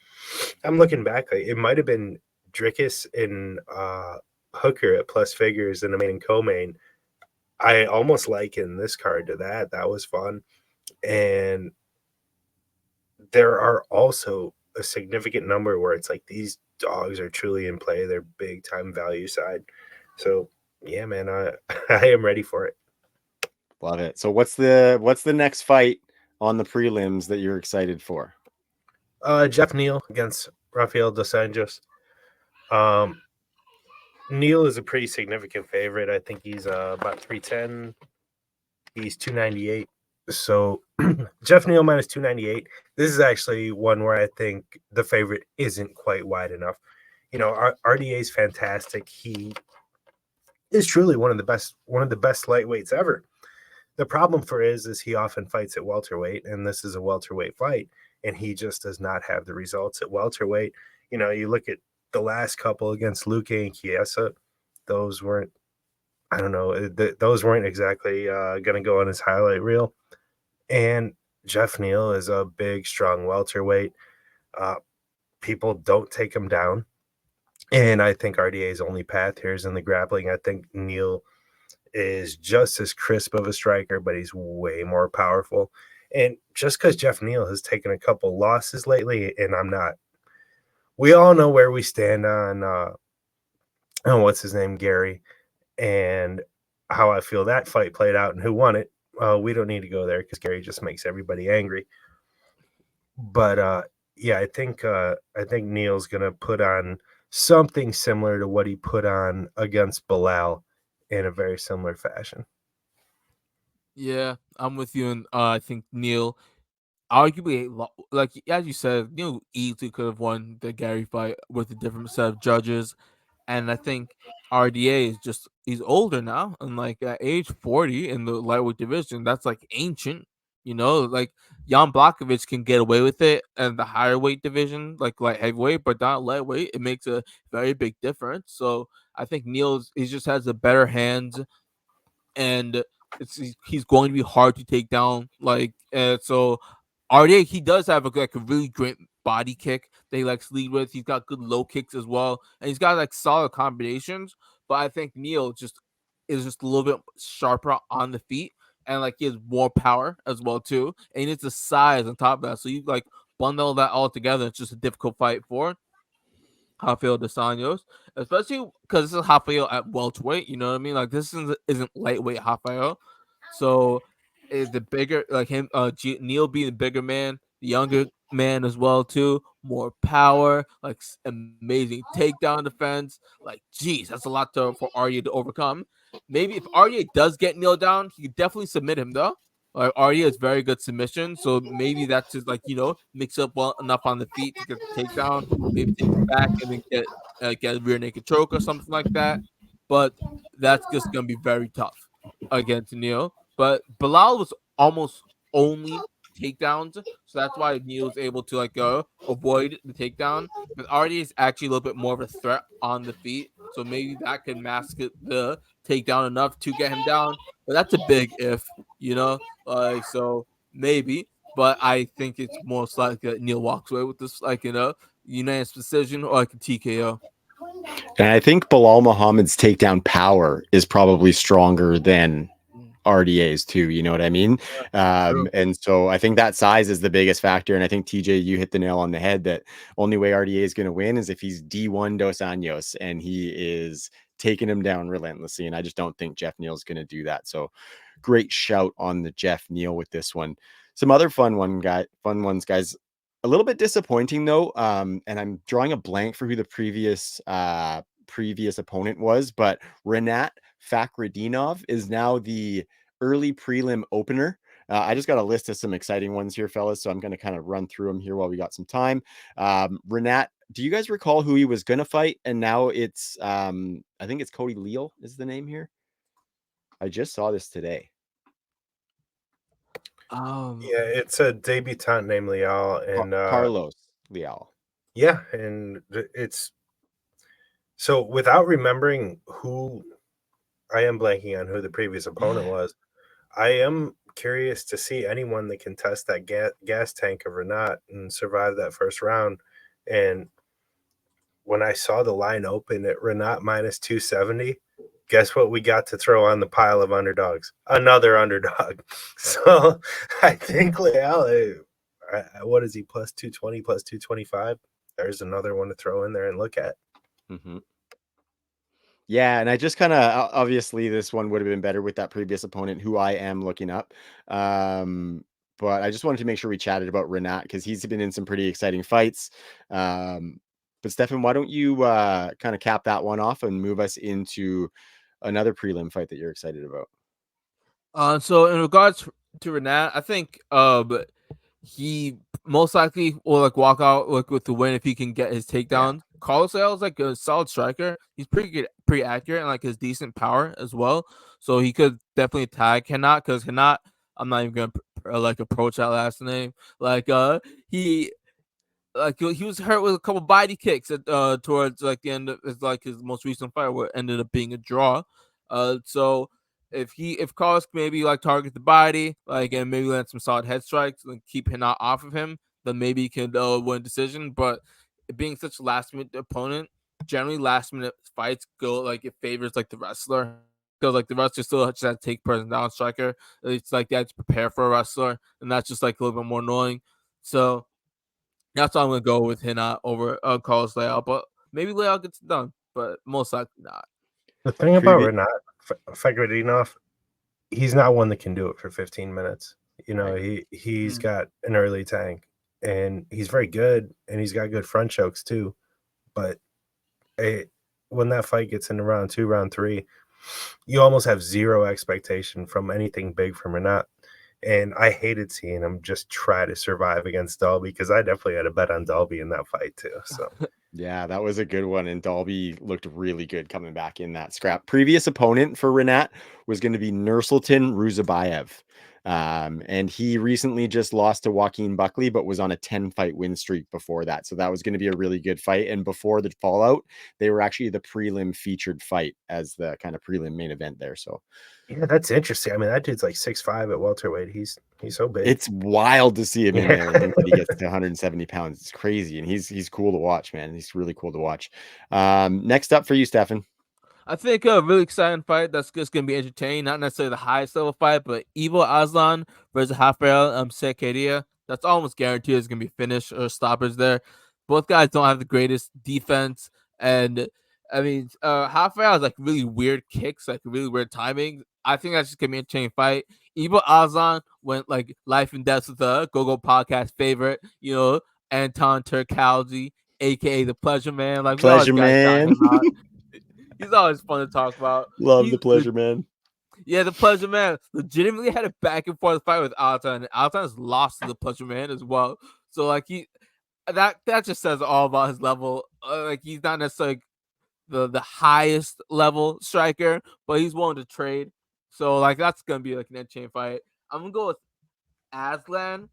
I'm looking back, like, it might have been Drickus and Hooker at plus figures in the main and co-main. I almost liken this card to that. That was fun. And there are also a significant number where it's like these dogs are truly in play. They're big time value side. So yeah, man, I I am ready for it. Love it. So what's the next fight on the prelims that you're excited for? Jeff Neal against Rafael dos Anjos. Neal is a pretty significant favorite. I think he's about 310. He's 298. So Jeff Neal minus 298. This is actually one where I think the favorite isn't quite wide enough. RDA is fantastic. He is truly one of the best lightweights ever. The problem for is he often fights at welterweight, and this is a welterweight fight, and he just does not have the results at welterweight. You look at the last couple against Luque and Chiesa, those weren't, I don't know, those weren't exactly going to go on his highlight reel. And Jeff Neal is a big, strong welterweight. People don't take him down. And I think RDA's only path here is in the grappling. I think Neal is just as crisp of a striker, but he's way more powerful. And just because Jeff Neal has taken a couple losses lately, and I'm not, we all know where we stand on what's his name, Gary, and how I feel that fight played out and who won it. We don't need to go there because Gary just makes everybody angry. But yeah, I think Neal's gonna put on something similar to what he put on against Bilal in a very similar fashion. Yeah, I'm with you, and I think Neal, arguably, like as you said, Neal easily could have won the Gary fight with a different set of judges, and I think RDA is he's older now, and like at age 40 in the lightweight division, that's like ancient. Like Jan Blachowicz can get away with it in the higher weight division, like light heavyweight, but not lightweight. It makes a very big difference. So I think he just has a better hands, and he's going to be hard to take down. So RDA, he does have like a really great body kick that he likes to lead with. He's got good low kicks as well, and he's got like solid combinations. But I think Neal is just a little bit sharper on the feet, and like he has more power as well too, and it's the size on top of that. So you like bundle that all together. It's just a difficult fight for Rafael dos Anjos, especially because this is Rafael at welterweight. You know what I mean? Like this isn't lightweight Rafael. So is the bigger like him, Neal being the bigger man, the younger man as well too. More power, like amazing takedown defense. Like, geez, that's a lot for Arya to overcome. Maybe if Arya does get kneeled down, he could definitely submit him though. Like Arya is very good submission, so maybe that's just like mix up well enough on the feet to get the takedown. Maybe take it back and then get a rear naked choke or something like that. But that's just gonna be very tough against Neil. But Bilal was almost only takedowns, so that's why Neil was able to avoid the takedown. But Arya is actually a little bit more of a threat on the feet, so maybe that could mask the takedown enough to get him down. But that's a big if, so maybe. But I think it's most likely Neil walks away with this, unanimous decision or like a TKO. And I think Bilal Muhammad's takedown power is probably stronger than RDA's too. You know what I mean? And so I think that size is the biggest factor. And I think TJ, you hit the nail on the head that only way RDA is going to win is if he's D1 Dos Anjos and he is taking him down relentlessly. And I just don't think Jeff Neal's going to do that. So great shout on the Jeff Neal with this one. Some other fun ones, guys. A little bit disappointing though. And I'm drawing a blank for who the previous opponent was, but Rinat Fakhretdinov is now the early prelim opener. I just got a list of some exciting ones here, fellas, so I'm going to kind of run through them here while we got some time. Rinat, do you guys recall who he was going to fight? And now it's, I think it's Cody Leal is the name here. I just saw this today. Yeah, it's a debutant named Leal and Carlos Leal. Yeah, and it's so without remembering who I am blanking on who the previous opponent was. I am curious to see anyone that can test that gas tank of Rinat and survive that first round. And when I saw the line open at Rinat minus 270, guess what we got to throw on the pile of underdogs? Another underdog. So I think Leal, what is he, plus 220, plus 225? There's another one to throw in there and look at. Mm-hmm. Yeah, and I just kind of, obviously this one would have been better with that previous opponent who I am looking up. But I just wanted to make sure we chatted about Rinat because he's been in some pretty exciting fights. But Stefan, why don't you kind of cap that one off and move us into another prelim fight that you're excited about? So in regards to Rinat, I think he most likely will walk out with the win if he can get his takedown. Yeah. Carlos Leal is a solid striker. He's pretty good, pretty accurate, and his decent power as well. So he could definitely tag Khanat because Khanat, I'm not even gonna approach that last name. He was hurt with a couple body kicks at, towards the end of his most recent fight, where it ended up being a draw. So if Carlos maybe target the body, and maybe land some solid head strikes and keep Khanat off of him, then maybe he can win a decision. But being such a last minute opponent, generally last minute fights go it favors the wrestler. Because the wrestler still just has to take person down striker. It's they have to prepare for a wrestler, and that's just a little bit more annoying. So that's why I'm gonna go with Khanat over Carlos Leal. But maybe Leal gets it done, but most likely not. The thing about Rinat Fakhretdinov, he's not one that can do it for 15 minutes. He's got an early tank. And he's very good, and he's got good front chokes too. But when that fight gets into round 2, round 3, you almost have zero expectation from anything big from Rinat. And I hated seeing him just try to survive against Dalby because I definitely had a bet on Dalby in that fight too. So yeah, that was a good one. And Dalby looked really good coming back in that scrap. Previous opponent for Rinat was going to be Nursultan Ruzabayev. And he recently just lost to Joaquin Buckley, but was on a 10-fight win streak before that. So that was going to be a really good fight. And before the fallout, they were actually the prelim featured fight as the kind of prelim main event there. So yeah, that's interesting. I mean, that dude's 6'5" at welterweight. He's so big. It's wild to see him in there and think that he gets to 170 pounds. It's crazy. And he's cool to watch, man. He's really cool to watch. Next up for you, Stefan. I think a really exciting fight that's just going to be entertaining. Not necessarily the highest level fight, but Ivo Aslan versus Rafael Sequeira. That's almost guaranteed it's going to be finish or stoppers there. Both guys don't have the greatest defense. And, I mean, Rafael has really weird kicks, really weird timing. I think that's just going to be an entertaining fight. Ibo Azan went like life and death with the GoGo podcast favorite, Anton Turkalji, aka the Pleasure Man. Like we always Pleasure got to shout Man. him out. He's always fun to talk about. Love the Pleasure Man. Yeah, the Pleasure Man legitimately had a back and forth fight with Alton, and Alton has lost to the Pleasure Man as well. So like that just says all about his level. Like he's not necessarily the highest level striker, but he's willing to trade. So like that's gonna be like an end chain fight. I'm gonna go with Aslan,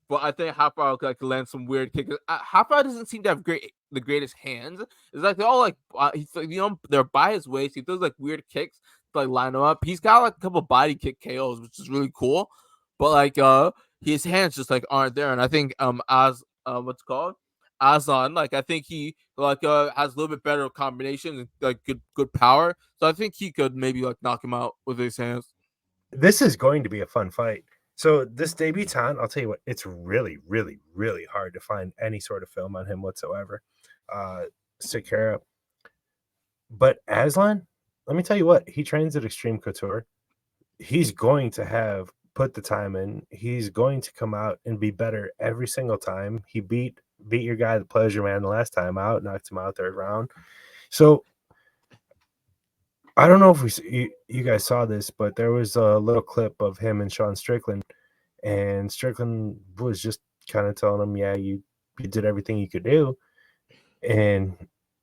but I think Hafar could like land some weird kicks. Hafar doesn't seem to have the greatest hands. It's like they're all like he's like, they're by his waist. He does like weird kicks to like line him up. He's got like a couple body kick KOs, which is really cool. But like his hands just like aren't there. And I think what's it called? Azan, like I think he like has a little bit better combination and like good power. So I think he could maybe like knock him out with his hands. This is going to be a fun fight. So this debutant, I'll tell you what, it's really, really, really hard to find any sort of film on him whatsoever. Sakara. But Aslan, let me tell you what, he trains at Extreme Couture. He's going to have put the time in. He's going to come out and be better every single time. He beat your guy, the Pleasure Man, the last time out, knocked him out third round. So I don't know if you guys saw this, but there was a little clip of him and Sean Strickland, and Strickland was just kind of telling him, yeah, you did everything you could do. And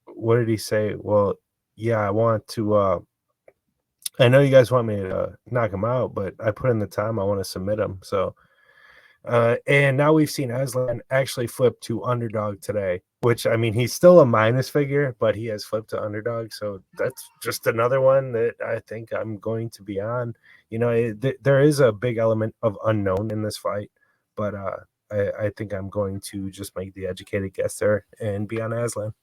what did he say? Well, yeah, I want to I know you guys want me to knock him out, but I put in the time. I want to submit him. So and now we've seen Aslan actually flip to underdog today, which, I mean, he's still a minus figure, but he has flipped to underdog. So that's just another one that I think I'm going to be on. There is a big element of unknown in this fight, but I think I'm going to just make the educated guess there and be on Aslan.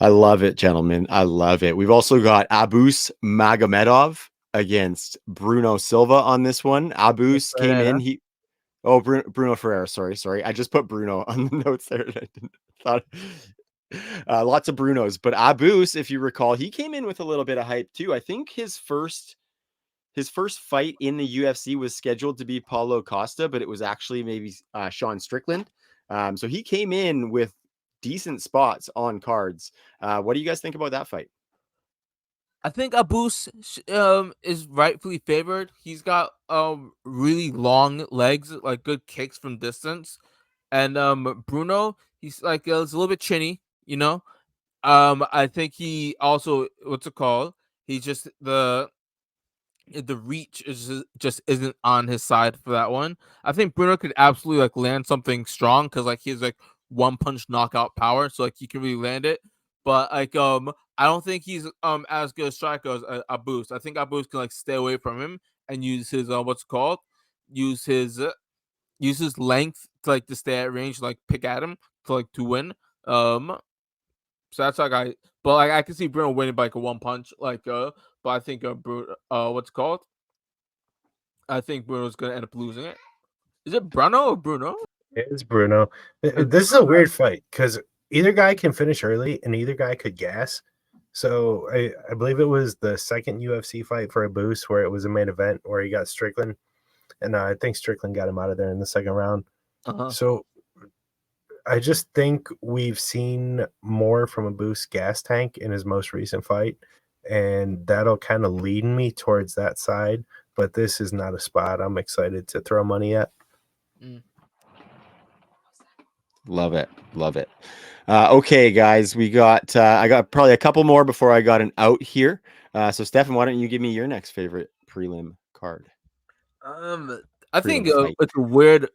I love it, gentlemen. I love it. We've also got Abus Magomedov against Bruno Silva on this one. Abus came in. Bruno Ferreira. Sorry. I just put Bruno on the notes there. I didn't thought lots of Brunos, but Abus, if you recall, he came in with a little bit of hype too. I think his first fight in the UFC was scheduled to be Paulo Costa, but it was actually maybe Sean Strickland. So he came in with decent spots on cards. What do you guys think about that fight? I think Abus is rightfully favored. He's got really long legs, like good kicks from distance. And Bruno, he's like a little bit chinny, I think he also, what's it called? He's just the reach is just isn't on his side for that one. I think Bruno could absolutely like land something strong because like he's like one punch knockout power, so like he can really land it. But like I don't think he's as good a striker as Abus. I think Abus can like stay away from him and use his use his length to like to stay at range, like pick at him to win. So that's like I can see Bruno winning by like a one punch, but I think Bruno, I think Bruno's gonna end up losing it. Is it Bruno or Bruno? It's Bruno. This is a weird fight because either guy can finish early and either guy could gas. So I believe it was the second UFC fight for Abus where it was a main event where he got Strickland, and I think Strickland got him out of there in the second round. So I just think we've seen more from Abus gas tank in his most recent fight, and that'll kind of lead me towards that side. But this is not a spot I'm excited to throw money at. Love it. Okay, guys, we got I got probably a couple more before I got an out here. So Stefan, why don't you give me your next favorite prelim card? I think it's a weird.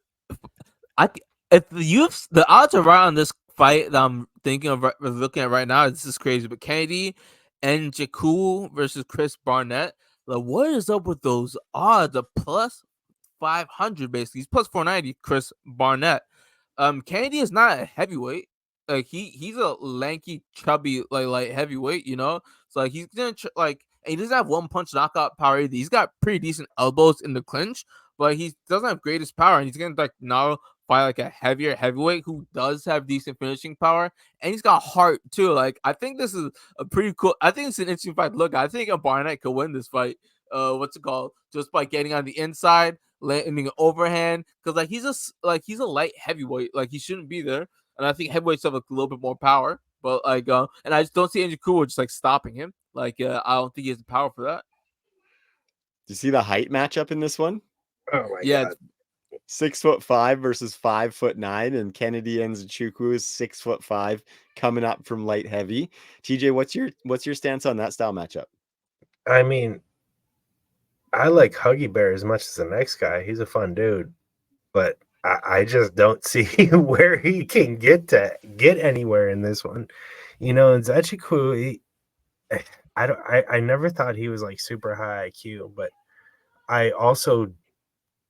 If the odds are right on this fight that I'm thinking of looking at right now, this is crazy. But Kennedy and Jakul versus Chris Barnett. Like, what is up with those odds? A plus 500 basically. He's plus 490. Chris Barnett. Kennedy is not a heavyweight. Like he's a lanky, chubby, like light heavyweight. So like he's gonna and he doesn't have one punch knockout power either. He's got pretty decent elbows in the clinch, but he doesn't have greatest power. And he's gonna like now fight like a heavier heavyweight who does have decent finishing power, and he's got heart too. Like I think this is a pretty cool. I think it's an interesting fight. Look, I think Barnett could win this fight. what's it called? Just by getting on the inside, landing an overhand. Because like he's a light heavyweight. Like he shouldn't be there. And I think heavyweights have like, a little bit more power. But like, and I just don't see Andrew Kruger just like stopping him. Like, I don't think he has the power for that. Do you see the height matchup in this one? Oh my Yeah, god. 6'5" versus 5'9", and Kennedy Nzechukwu is 6'5", coming up from light heavy. TJ, what's your stance on that style matchup? I mean, I like Huggy Bear as much as the next guy. He's a fun dude, but I just don't see where he can get anywhere in this one. You know, Nzechukwu, I never thought he was like super high IQ, but I also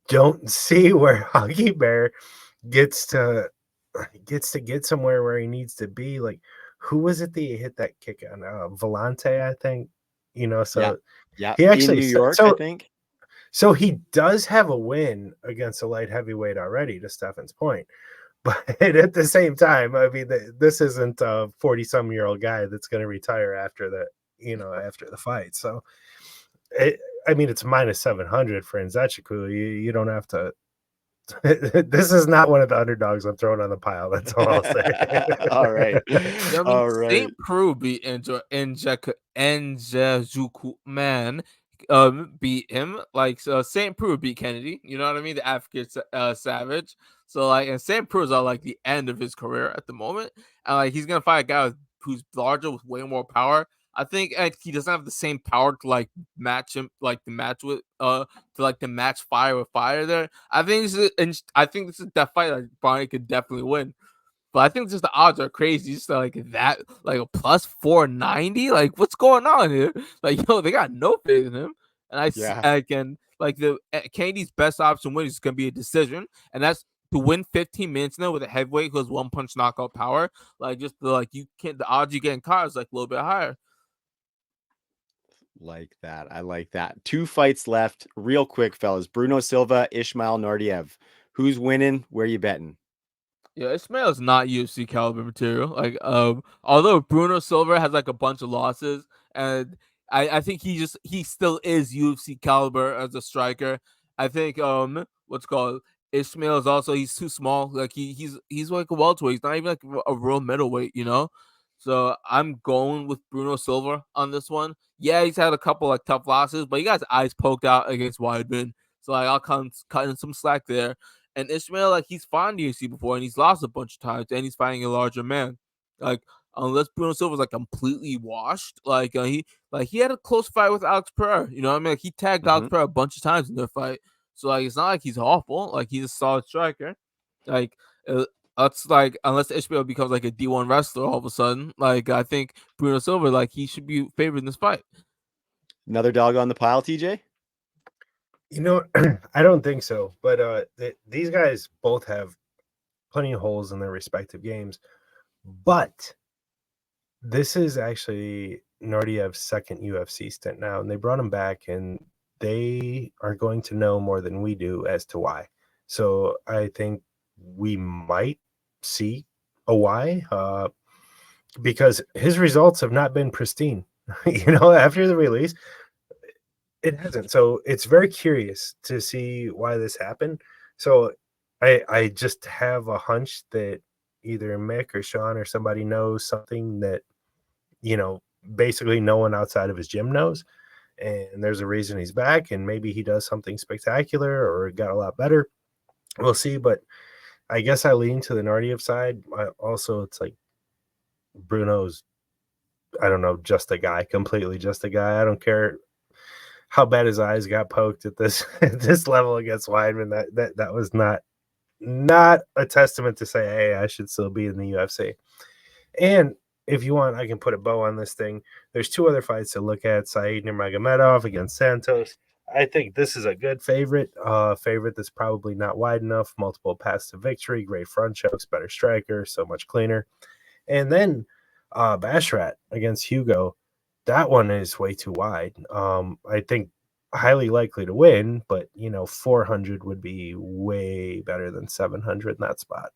don't see where Huggy Bear gets to get somewhere where he needs to be. Like, who was it that he hit that kick on? Volante, I think. You know, so Yeah, he actually in New York, so I think. so he does have a win against a light heavyweight already, to Stefan's point. But at the same time, I mean, this isn't a 40-some-year-old guy that's going to retire after the fight. So, I mean, it's minus 700 for Nzechukwu. You don't have to. This is not one of the underdogs I'm throwing on the pile. That's all I'll say. All right. I mean, All right. St. Preux beat Nzechukwu, man. Beat him. Like, St. Preux beat Kennedy. You know what I mean? The African savage. So like, and St. Preux is on like the end of his career at the moment, and like he's gonna fight a guy who's larger with way more power. I think he doesn't have the same power to like match him, like the match with to like the match fire with fire there. I think this is that fight that Barney could definitely win. But I think just the odds are crazy. Just like that, like a plus 490. Like, what's going on here? Like, yo, they got no faith in him. And Yeah. again, like the Kennedy's best option win is gonna be a decision, and that's to win 15 minutes now with a heavyweight who has one punch knockout power. Like, just you can't, the odds you get in cars like a little bit higher. Like that. I like that. 2 fights left. Real quick, fellas. Bruno Silva, Ishmael Nardiev. Who's winning? Where you betting? Yeah, Ismail is not UFC caliber material. Like, although Bruno Silva has like a bunch of losses, and I think he still is UFC caliber as a striker. I think what's called Ishmael is also, he's too small. Like he's like a welterweight. He's not even like a real middleweight, you know. So I'm going with Bruno Silva on this one. Yeah, he's had a couple like tough losses, but he got his eyes poked out against Weidman. So like I'll cut in some slack there. And Ishmael, like, he's fought in the UFC before, and he's lost a bunch of times, and he's fighting a larger man. Like, unless Bruno Silva's like completely washed, he had a close fight with Alex Pereira. You know what I mean? Like, he tagged Alex Pereira a bunch of times in their fight. So like, it's not like he's awful. Like, he's a solid striker. Like, that's like, unless Ishmael becomes like a D1 wrestler all of a sudden, like, I think Bruno Silva, like, he should be favored in this fight. Another dog on the pile, TJ? You know, I don't think so. But these guys both have plenty of holes in their respective games. But this is actually Nardiev's second UFC stint now, and they brought him back, and they are going to know more than we do as to why. So I think we might see a why, because his results have not been pristine. After the release, it hasn't. So it's very curious to see why this happened. So I just have a hunch that either Mick or Sean or somebody knows something that, basically no one outside of his gym knows. And there's a reason he's back, and maybe he does something spectacular or got a lot better. We'll see. But I guess I lean to the Nardiev side. Also, it's like Bruno's, I don't know, just a guy, completely just a guy. I don't care how bad his eyes got poked at this level against Weidman. That was not a testament to say, hey, I should still be in the UFC. And if you want, I can put a bow on this thing. There's 2 other fights to look at: Said Nurmagomedov against Santos. I think this is a good favorite. Favorite that's probably not wide enough. Multiple paths to victory, great front chokes, better striker, so much cleaner. And then Bashrat against Hugo. That one is way too wide. I think highly likely to win, but 400 would be way better than 700 in that spot.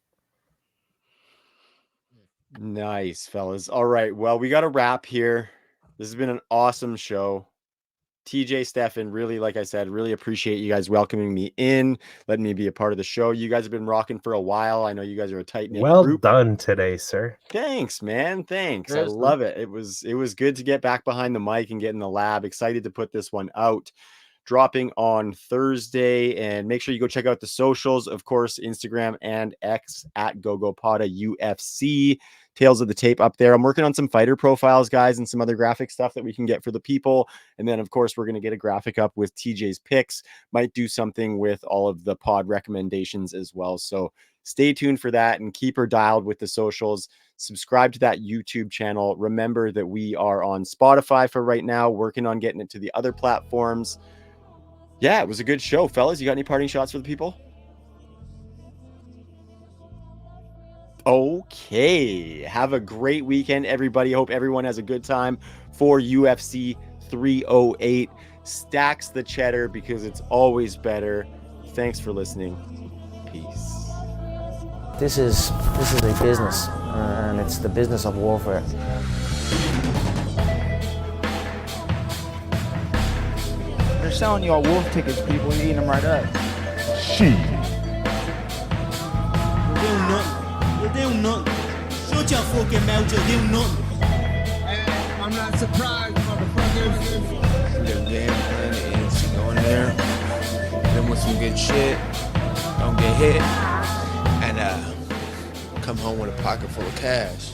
Nice, fellas. All right. Well, we got to wrap here. This has been an awesome show. TJ, Stefan, really, like I said, really appreciate you guys welcoming me in, letting me be a part of the show. You guys have been rocking for a while. I know you guys are a tight-knit Well group. done today, sir. Thanks, man. Thanks. I Seriously. love it. It was good to get back behind the mic and get in the lab. Excited to put this one out. Dropping on Thursday, and make sure you go check out the socials, of course, Instagram and X at GogoPoda UFC. Tales of the Tape up there. I'm working on some fighter profiles, guys, and some other graphic stuff that we can get for the people. And then, of course, we're going to get a graphic up with TJ's picks. Might do something with all of the pod recommendations as well. So stay tuned for that and keep her dialed with the socials. Subscribe to that YouTube channel. Remember that we are on Spotify for right now, working on getting it to the other platforms. Yeah, it was a good show, fellas. You got any parting shots for the people? Okay. Have a great weekend, everybody. Hope everyone has a good time for UFC 308. Stacks the cheddar because it's always better. Thanks for listening. Peace. This is a business, and it's the business of warfare. They're selling y'all wolf tickets, people. You're eating them right up. I'm not surprised, motherfuckers. Their game plan is to go in there, hit them with some good shit, don't get hit, and come home with a pocket full of cash.